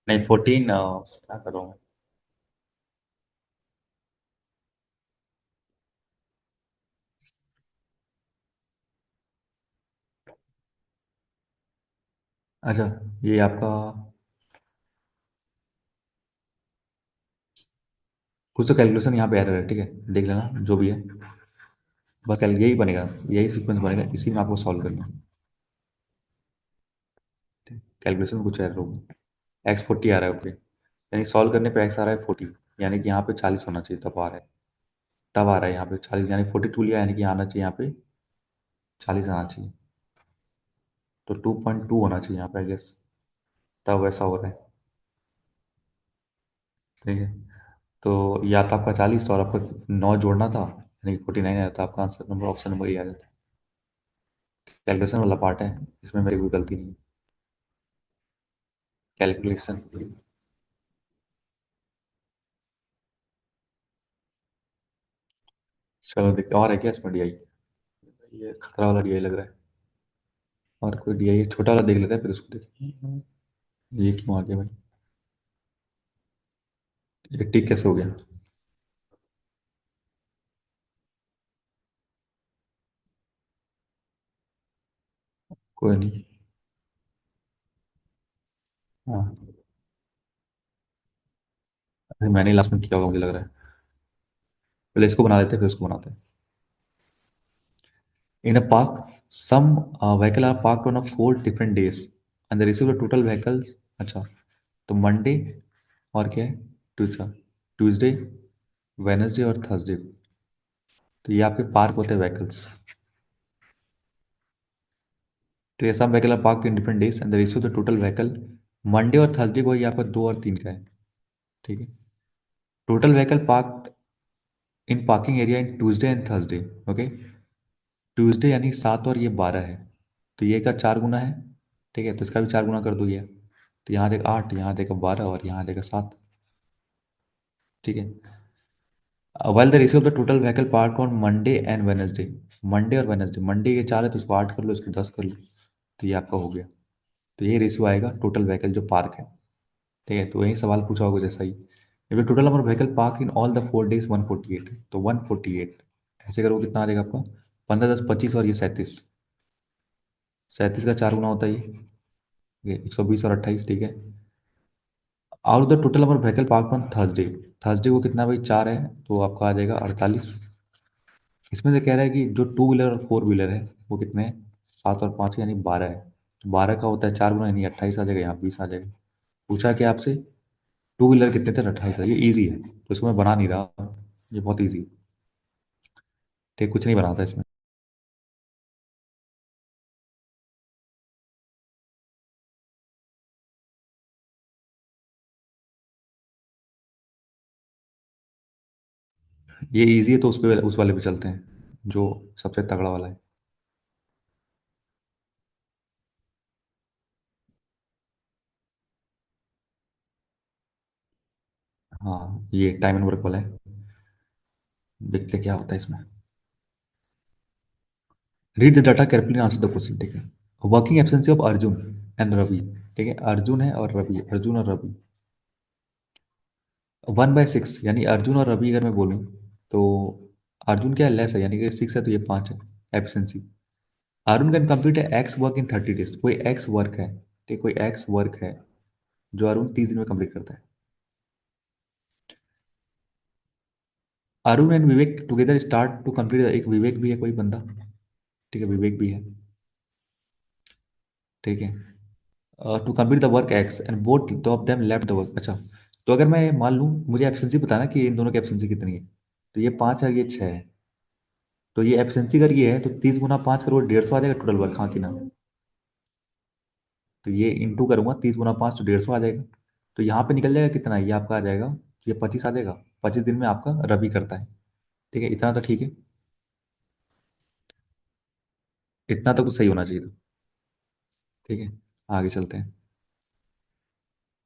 नहीं 14, क्या कर रहा हूँ मैं? अच्छा, ये आपका कुछ तो कैलकुलेशन यहाँ पे एरर है, ठीक है, देख लेना जो भी है। बस यही बनेगा, यही सीक्वेंस बनेगा, इसी में आपको सॉल्व करना है। कैलकुलेशन में कुछ एरर होगा। एक्स 40 आ रहा है, ओके, यानी सॉल्व करने पे एक्स आ रहा है 40, यानी कि यहाँ पे 40 होना चाहिए, तब आ रहा है, तब आ रहा है यहाँ पे 40, यानी 42 लिया, यानी कि आना चाहिए यहाँ पे 40 आना चाहिए। तो 2.2 होना चाहिए यहाँ पे, आई गेस, तब ऐसा हो रहा है। ठीक है। तो या तो आपका 40 और आपको 9 जोड़ना था, यानी कि 49 आया, तो आपका आंसर नंबर, ऑप्शन नंबर ये आ जाता है। कैलकुलेशन वाला पार्ट है, इसमें मेरी कोई गलती नहीं है। कैलकुलेशन। चलो देखते हैं, और है क्या इसमें डीआई? ये खतरा वाला डीआई लग रहा है। और कोई डीआई छोटा वाला देख लेते हैं, फिर उसको देखें। ये क्यों आ गया भाई? ये टिक कैसे हो गया? कोई नहीं। हाँ, अरे मैंने लास्ट में किया होगा मुझे लग रहा है। पहले इसको बना लेते हैं, फिर उसको बनाते हैं। In a park, some vehicle are parked on a 4 different days and the receive the total vehicles. अच्छा, तो मंडे, और क्या है, ट्यूसडे, ट्यूसडे, वेनसडे और थर्सडे। तो ये आपके पार्क होते हैं व्हीकल्स। तो ये some vehicle are parked in different days and the ratio the total vehicle, Monday और थर्सडे को यहाँ पर 2 और 3 का है। ठीक है। Total vehicle parked in parking area in Tuesday and Thursday. Okay. Tuesday यानी 7 और ये 12 है, तो ये का 4 गुना है। ठीक है, तो इसका भी 4 गुना कर दो ये। तो यहाँ देखा 8, यहाँ देखा 12 और यहाँ देखा 7। ठीक है। Well the ratio of the total vehicle park on Monday and Wednesday, Monday और वेनसडे, मंडे ये 4 है तो इसको 8 कर लो, इसको 10 कर लो, तो ये आपका हो गया। तो ये रेशियो आएगा टोटल व्हीकल जो पार्क है। ठीक है, तो यही सवाल पूछा होगा जैसा ही, if total number vehicle park in all the 4 days 148, तो 148 ऐसे करो कितना आ जाएगा आपका, 15 10 25 और ये 37, 37 का 4 गुना होता है ये 120 और 28। ठीक है। Out the total number vehicle park on Thursday, Thursday को कितना भाई, 4 है, तो आपका आ जाएगा 48। इसमें से कह रहा है कि जो 2 व्हीलर और 4 व्हीलर है वो कितने हैं, 7 और 5 यानी 12 है। तो 12 का होता है 4 गुना, यानी 28 आ जाएगा, यहाँ 20 आ जाएगा। पूछा क्या आपसे, 2 व्हीलर कितने थे, 28 है, ये ईजी है, तो इसको मैं बना नहीं रहा, ये बहुत ईजी है। ठीक, कुछ नहीं बनाता इसमें। ये इजी है, तो उस पे, उस वाले पे चलते हैं जो सबसे तगड़ा वाला है। हाँ ये टाइम एंड वर्क वाला है। देखते क्या होता है इसमें। Read the data carefully answer the question, ठीक है। Working efficiency of Arjun and Ravi, ठीक है, अर्जुन है और रवि, अर्जुन और रवि। 1/6, यानी अर्जुन और रवि अगर मैं बोलूँ तो अर्जुन क्या लेस है, यानी कि 6 है तो ये 5 है efficiency. Arun can complete x work in 30 days, कोई एक्स वर्क है, ठीक, कोई एक्स वर्क है जो अरुण 30 दिन में कंप्लीट करता है। Arun and Vivek together start to complete, एक विवेक भी है कोई बंदा, ठीक है, विवेक भी है, ठीक है, to complete the work X and both of them left the work. अच्छा, तो अगर मैं मान लूँ, मुझे एफिशिएंसी बताना कि इन दोनों की एफिशिएंसी कितनी है, तो ये 5 है, ये 6 है, तो ये एफिशिएंसी अगर ये है तो 30 × 5 करोड़ 150 आ जाएगा टोटल वर्क, हाँ कि ना। तो ये इंटू करूंगा, 30 × 5 तो 150 आ जाएगा। तो यहाँ पे निकल जाएगा कितना, ये आपका आ जाएगा, ये 25 आ जाएगा। 25 दिन में आपका रवि करता है, ठीक है, इतना तो ठीक है, इतना तो कुछ सही होना चाहिए था, ठीक है। आगे चलते हैं।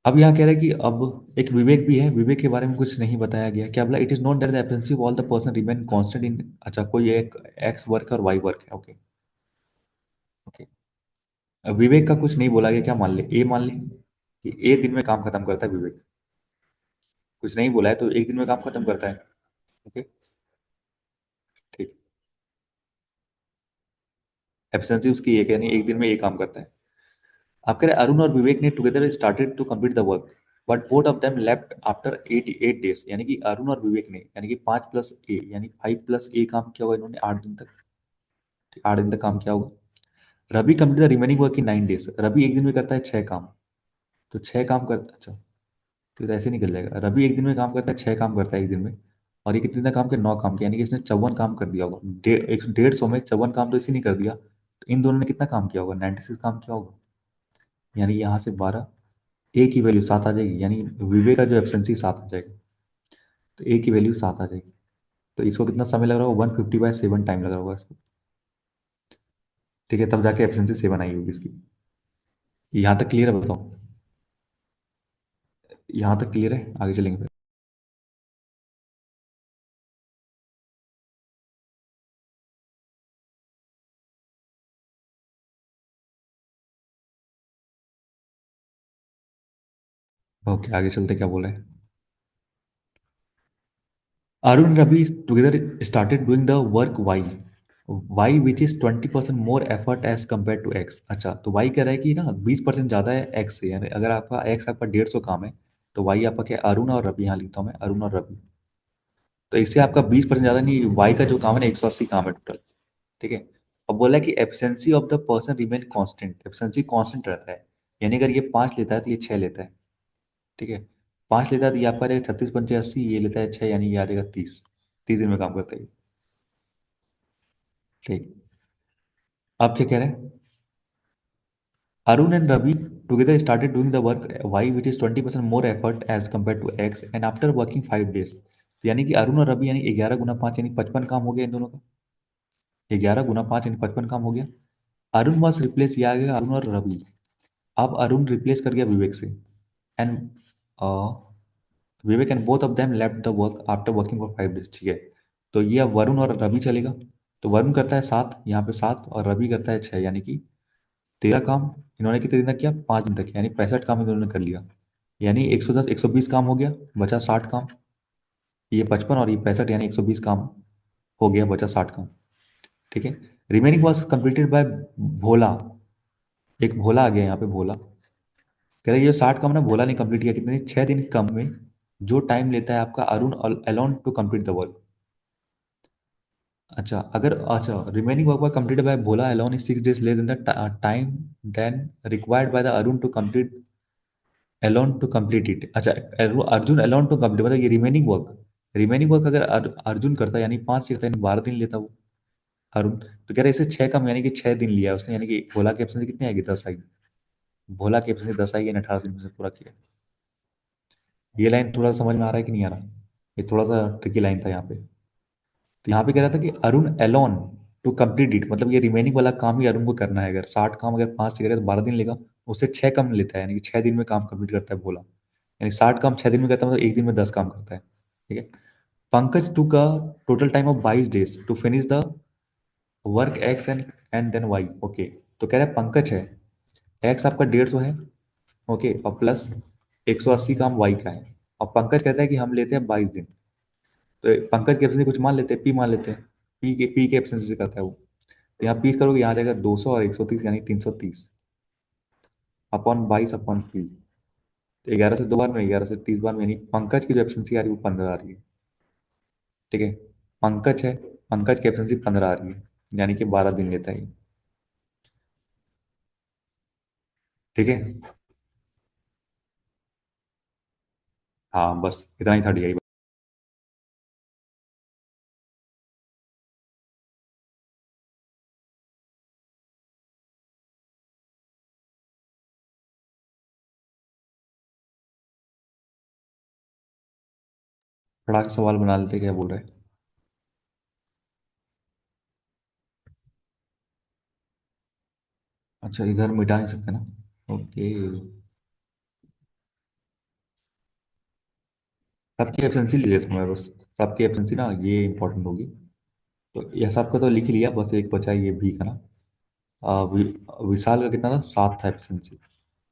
अब यहाँ कह रहा है कि अब एक विवेक भी है, विवेक के बारे में कुछ नहीं बताया गया, क्या बोला, it is not that the efficiency of all the person remain constant in, अच्छा, कोई एक एक्स वर्क और वाई वर्क है, ओके। ओके, अब विवेक का कुछ नहीं बोला गया, क्या मान ले, ए मान ले कि ए दिन में काम खत्म करता है विवेक, कुछ नहीं बोला है तो एक दिन में काम खत्म करता है, ओके, ठीक। एफिशिएंसी उसकी एक है, नहीं, एक दिन में एक काम करता है। आप कह रहे हैं, अरुण और विवेक ने together started to complete the work but both of them left after 88 days, यानी कि अरुण और विवेक ने, यानी कि 5 + A यानी 5 + A काम किया होगा इन्होंने 8 दिन तक, 8 दिन तक काम किया होगा। Ravi complete the remaining work in 9 days, Ravi एक दिन में करता है 6 काम, तो 6 काम करता, अच्छा, तो ऐसे निकल जाएगा, रवि एक दिन में काम करता है, 6 काम करता है एक दिन में, और ये कितने दिन काम किया, 9 काम किया, यानी कि इसने 54 काम कर दिया होगा, 150 में 54 काम तो इसी ने कर दिया, तो इन दोनों ने कितना काम किया होगा, 96 काम किया होगा, यानी यहाँ से 12, ए की वैल्यू 7 आ जाएगी, यानी विवेक का जो एब्सेंसी 7 आ जाएगा, तो ए की वैल्यू 7 आ जाएगी। तो इसको कितना समय लग रहा होगा, 150/7 टाइम लगा होगा इसको, ठीक है, तब जाके एब्सेंसी 7 आई होगी इसकी। यहाँ तक क्लियर है, बताओ, यहाँ तक क्लियर है, आगे चलेंगे फिर। ओके, आगे चलते, क्या बोल रहे हैं। Arun Ravi together started doing the work Y, Y which is 20% more effort as compare to X. अच्छा, तो वाई कह रहा है कि ना 20% ज्यादा है एक्स से, यानी अगर आपका एक्स आपका 150 काम है, तो वाई आपका क्या है, अरुण और रवि, यहाँ लिखता हूँ मैं, अरुण और रवि, तो इससे आपका 20% ज्यादा नहीं, वाई का जो काम है ना 180 काम है टोटल, ठीक है। अब बोला है कि efficiency of the person remain constant, efficiency constant रहता है, यानी अगर ये 5 लेता है तो ये 6 लेता है, ठीक है, 5 लेता है तो ये आपका रहेगा 36 × 5 = 80, ये लेता है 6, यानी ये आ जाएगा 30, 30 दिन में काम करता है ये, ठीक। आप क्या कह रहे हैं, Arun and Ravi together started doing the work Y which is 20% more effort as compare to X and after working 5 days, यानी कि अरुण और रवि यानी 11 × 5 यानी 55 काम हो गया इन दोनों का, 11 × 5 यानी 55 काम हो गया। अरुण वॉज रिप्लेस, किया गया अरुण और रवि, अब अरुण रिप्लेस कर गया विवेक से, and Vivek and both of them left the work after working for 5 days, ठीक है। तो ये अब वरुण और रवि चलेगा, तो वरुण करता है 7, यहाँ पे 7, और रवि करता है 6, यानी कि 13 काम, इन्होंने कितने दिन तक किया, 5 दिन तक, यानी 65 काम इन्होंने कर लिया, यानी 110 120 काम हो गया, बचा 60 काम, ये 55 और ये 65, यानी 120 काम हो गया, बचा 60 काम, ठीक है। रिमेनिंग वॉज कंप्लीटेड बाय भोला, एक भोला आ गया यहाँ पे, भोला कह रहा है ये 60 काम ना भोला ने कंप्लीट किया, कितने 6 दिन कम में, जो टाइम लेता है आपका Arun alone to complete the work. अच्छा, अगर, अच्छा, remaining work was completed by Bhola alone is 6 days less than the time than required by the Arun to complete, alone to complete it. अच्छा, अर्जुन अलोन टू कंप्लीट, मतलब ये remaining work, remaining work अगर अर्जुन करता है, यानी 5 से करता है, यानी 12 दिन लेता वो अरुण, तो कह रहे इसे 6 कम, यानी कि 6 दिन लिया उसने, यानी कि भोला की एब्सेंस कितनी आएगी, 10 आएगी, भोला की एब्सेंस 10 आएगी, यानी 18 दिन में से पूरा किया। ये लाइन थोड़ा समझ में आ रहा है कि नहीं आ रहा, ये थोड़ा सा ट्रिकी लाइन था यहाँ पे। तो यहाँ पे कह रहा था कि Arun alone to complete it, मतलब ये रिमेनिंग वाला काम ही अरुण को करना है, अगर 60 काम अगर 5 से करे तो 12 दिन लेगा, उससे 6 कम लेता है, यानी कि 6 दिन में काम कंप्लीट करता है भोला, यानी 60 काम 6 दिन में करता है, मतलब एक दिन में 10 काम करता है। ठीक है। पंकज टू का total time of 22 days to finish the work X and then Y. Okay. तो कह रहा है पंकज है, एक्स आपका 150 है। ओके, और प्लस 180 काम वाई का है। और पंकज कहता है कि हम लेते हैं 22 दिन। तो पंकज के एब्सेंस कुछ मान लेते हैं, पी मान लेते हैं। पी के एब्सेंस से करता है वो। तो यहाँ पी करोगे, यहाँ आ जाएगा 200 और 130 यानी 330 अपॉन 22 अपॉन पी। तो 11 से 2 बार में, 11 से 30 बार में, यानी पंकज की जो एब्सेंसी आ रही है वो 15 आ रही है। ठीक है। पंकज है, पंकज की एब्सेंसी 15 आ रही है, यानी कि 12 दिन लेता है ये। ठीक है। हाँ बस इतना ही था DI। फटाक से सवाल बना लेते, क्या बोल रहे हैं। अच्छा, इधर मिटा नहीं सकते ना। ओके। सबकी एब्सेंसी ले लेता हूँ मैं बस। सबकी एब्सेंसी ना ये इंपॉर्टेंट होगी। तो यह सबका तो लिख ही लिया, बस एक बचा ये भी का ना। विशाल का कितना था, 7 था एब्सेंसी।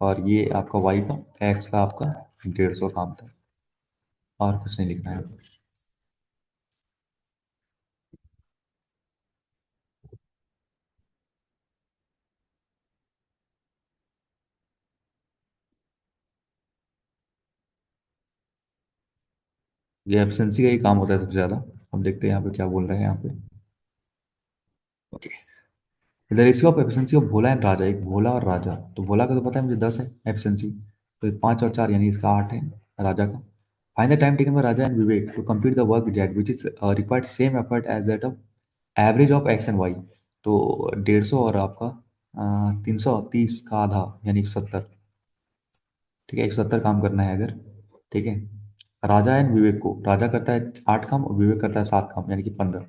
और ये आपका वाई का, एक्स का आपका 150 काम था। और कुछ नहीं लिखना है। ये एब्सेंसी का ही काम होता है सबसे ज़्यादा। हम देखते हैं यहाँ पे क्या बोल रहे हैं यहाँ पे। Okay. The ratio of efficiency of Bhola and Raja, एक भोला और राजा। तो भोला का तो पता है मुझे 10 है एफिशिएंसी, तो 5 और 4 यानी इसका 8 है राजा का। Find the time taken by Raja and Vivek to complete the work that which is required same effort as that of average of X and Y. तो 150 और आपका 330 का आधा यानी 170। ठीक है, 170 काम करना है अगर। ठीक है। राजा एंड विवेक को, राजा करता है 8 काम और विवेक करता है 7 काम यानी कि 15।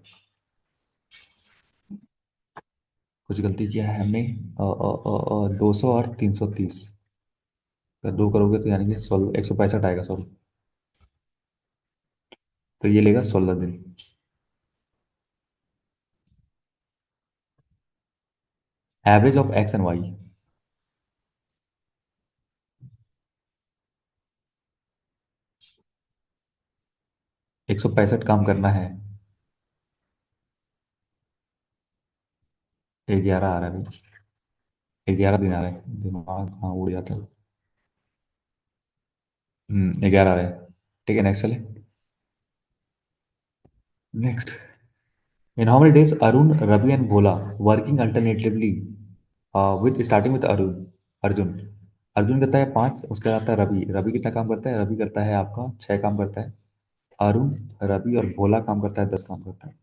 कुछ गलती किया है हमने। 200 और 330 अगर दो करोगे तो यानी कि 165 आएगा, सॉरी। तो ये लेगा 16 दिन। Average of X and Y. 165 काम करना है। 11 आ रहा है भाई, 11 दिन आ रहे हैं, दिमाग हाँ उड़ जाता है। 11 आ रहे हैं। ठीक है, नेक्स्ट चले। Next. In how many days Arun Ravi and Bhola working alternatively with starting with Arun. Arjun. Arjun करता है 5, उसके बाद आता है रवि। रवि कितना काम करता है, रवि करता है आपका 6 काम करता है। अरुण, रवि और भोला काम करता है 10 काम करता है।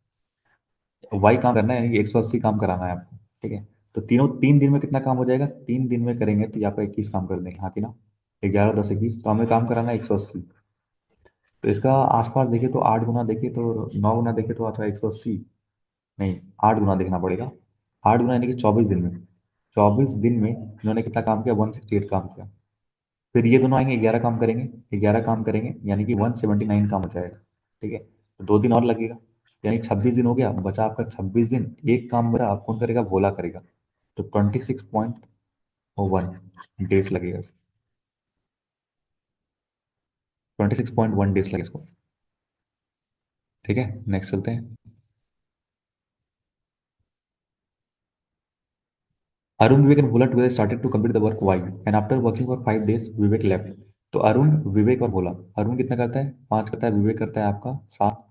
वाई काम करना है, यानी कि 180 काम कराना है आपको। ठीक है। तो तीनों 3 दिन में कितना काम हो जाएगा, 3 दिन में करेंगे तो यहाँ पे 21 काम कर देंगे, हाँ कि ना। 11 10 21, तो हमें काम कराना है 180। तो इसका आसपास देखे तो 8 गुना देखे तो 9 गुना देखे तो आता है 180। नहीं, 8 गुना देखना पड़ेगा। 8 गुना यानी कि 24 दिन में। 24 दिन में इन्होंने कितना काम किया, 168 काम किया। फिर ये दोनों आएंगे, 11 काम करेंगे, 11 काम करेंगे यानी कि 179 काम हो जाएगा। ठीक है। तो 2 दिन और लगेगा, यानी 26 दिन हो गया, बचा आपका 26 दिन। एक काम बचा, आप कौन करेगा, भोला करेगा। तो 26.1 डेज लगेगा। 26.1 डेज लगेगा इसको। ठीक है, नेक्स्ट चलते हैं। Arun Vivek and Bhola together started to complete the work Y and after working for 5 days Vivek left. तो अरुण, विवेक और भोला। अरुण कितना करता है, 5 करता है। विवेक करता है आपका 7।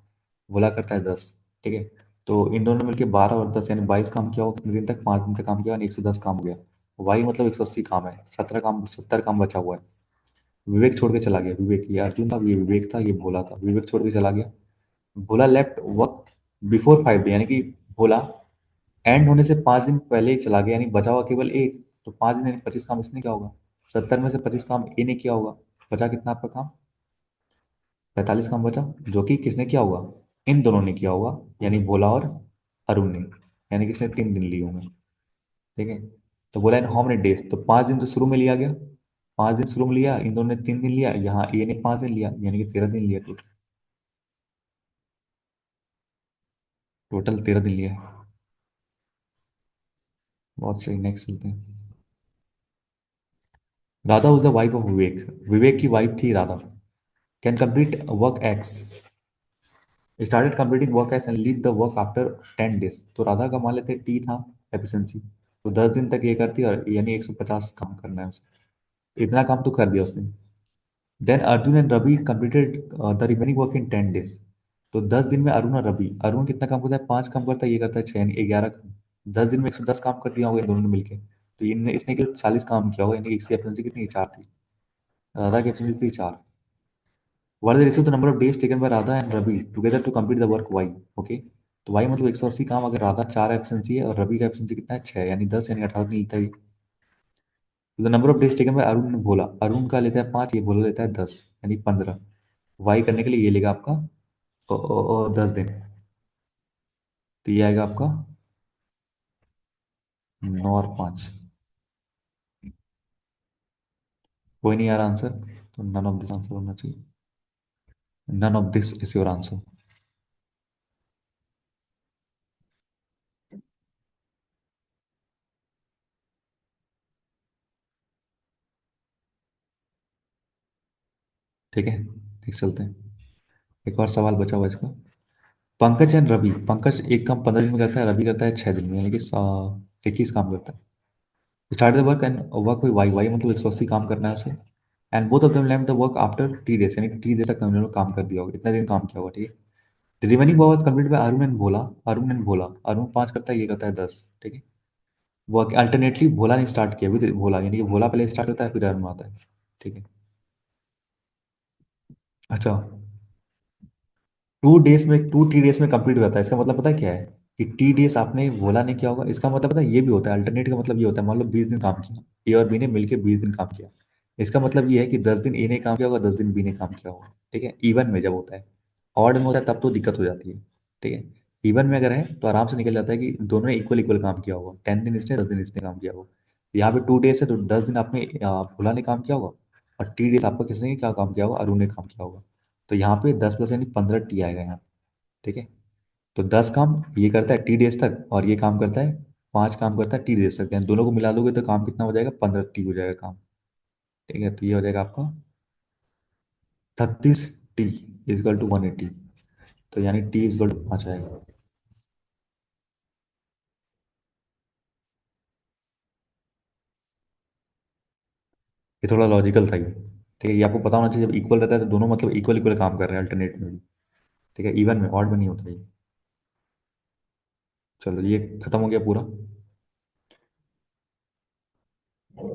भोला करता है 10। ठीक है। तो इन दोनों ने मिलकर 12 और 10 यानी 22 काम किया होगा, कितने दिन तक, 5 दिन तक काम किया, यानी 110 काम हो गया। वाई मतलब 180 काम है, 17 काम, 70 काम बचा हुआ है। विवेक छोड़ के चला गया, विवेक, ये अर्जुन था, ये विवेक था, ये भोला था, विवेक छोड़ के चला गया। भोला लेफ्ट वर्क बिफोर 5 डे, यानी कि भोला एंड होने से 5 दिन पहले ही चला गया, यानी बचा हुआ केवल एक। तो 5 दिन यानी 25 काम इसने क्या होगा। 70 में से 25 काम ए ने किया होगा। बचा कितना आपका काम, 45 काम बचा, जो कि किसने किया होगा, इन दोनों ने किया होगा, यानी भोला और अरुण ने। यानी किसने 3 दिन लिए होंगे। ठीक है। तो बोला इन हाउ मेनी डेज, तो 5 दिन तो शुरू में लिया गया। 5 दिन शुरू में लिया, इन दोनों ने 3 दिन लिया, यहाँ ए ने 5 दिन लिया, यानी कि 13 दिन लिया टोटल। टोटल 13 दिन लिया है। बहुत सही, नेक्स्ट चलते हैं। Radha was the wife of Vivek. Vivek की वाइफ थी Radha. Can complete work X, started completing work S and leave the work after 10 days. तो राधा का मान लेते हैं टी था एफिशिएंसी, तो 10 दिन तक ये करती है, और यानी 150 काम करना है उसे। इतना काम तो कर दिया उसने। Then Arjun and Ravi completed the remaining work in 10 days. तो 10 दिन में अरुण और रवि, अरुण कितना काम करता है, 5 काम करता है, ये करता है 6, यानी 11 काम। 10 दिन में 110 काम कर दिया होगा इन दोनों ने मिलकर। तो इनने इसने केवल 40 काम किया होगा, यानी कि इसकी एफिशिएंसी कितनी, 4 थी। राधा की एफिशिएंसी थी 4। What is the ratio of the number of days taken by Radha and Ravi together to complete the work Y? Okay, तो Y मतलब 180 काम, अगर राधा 4 एफिशिएंसी है और रवि का एफिशिएंसी कितना है, 6, यानी 10, यानी 18 दिन लेता है। The number of days taken by Arun ने बोला, अरुण का लेता है 5, ये बोला लेता है 10, यानी 15। वाई करने के लिए ये लेगा आपका 10 दिन। तो ये आएगा आपका 9 और 5। कोई नहीं यार आंसर, तो नन ऑफ दिस आंसर होना चाहिए। None of this is your answer. ठीक है, ठीक, चलते हैं। एक और सवाल बचा हुआ इसका। पंकज एंड रवि, पंकज एक काम 15 दिन में करता है, रवि करता है 6 दिन में, यानी कि 21 काम करता है। Start the work and work by Y, Y मतलब 180 काम करना है उसे। And both of them lamp the work after 3 days, यानी कि 3 डेज तक उन्होंने काम कर दिया होगा, इतना दिन काम किया होगा, ठीक है। Remaining work complete by Arun and Bhola. Arun and Bhola, Arun 5 करता है, ये करता है 10, ठीक है। वर्क अल्टरनेटली भोला ने स्टार्ट किया विद भोला, यानी कि भोला पहले स्टार्ट होता है फिर अरुण आता है, ठीक है। अच्छा, 2 3 डेज में कंप्लीट हो जाता है, इसका मतलब पता है क्या है, कि टी डेज आपने बोला नहीं क्या होगा, इसका मतलब पता है ये भी होता है, अल्टरनेट का मतलब ये होता है, मान लो 20 दिन काम किया, ए और बी ने मिलकर 20 दिन काम किया। इसका मतलब ये है कि 10 दिन ए ने काम किया होगा, 10 दिन बी ने काम किया होगा, ठीक है। इवन में जब होता है, ऑड में होता है तब तो दिक्कत हो जाती है, ठीक है। इवन में अगर है तो आराम से निकल जाता है कि दोनों ने इक्वल इक्वल काम किया होगा, 10 दिन इसने, 10 दिन इसने काम किया होगा। यहाँ पे 2 डेज है तो 10 दिन आपने भोला ने काम किया होगा, और टी डेज आपका किसने क्या काम किया होगा, अरुण ने काम किया होगा। तो यहाँ पे 10 प्लस यानी 15 टी आएगा यहाँ, ठीक है। तो 10 काम ये करता है टी डेज तक, और ये काम करता है 5 काम करता है टी डेज तक, यानी दोनों को मिला दोगे तो काम कितना हो जाएगा, 15 टी हो जाएगा काम, ठीक है। तो ये हो जाएगा आपका 36 टी इजकल टू 180। तो यानी टी इजकल टू 5 आएगा। ये थोड़ा लॉजिकल था ये, ठीक है। ये आपको पता होना चाहिए, जब इक्वल रहता है तो दोनों मतलब इक्वल इक्वल काम कर रहे हैं अल्टरनेट में भी, ठीक है। इवन में, ऑड में नहीं होता ये। चलो ये खत्म हो गया पूरा।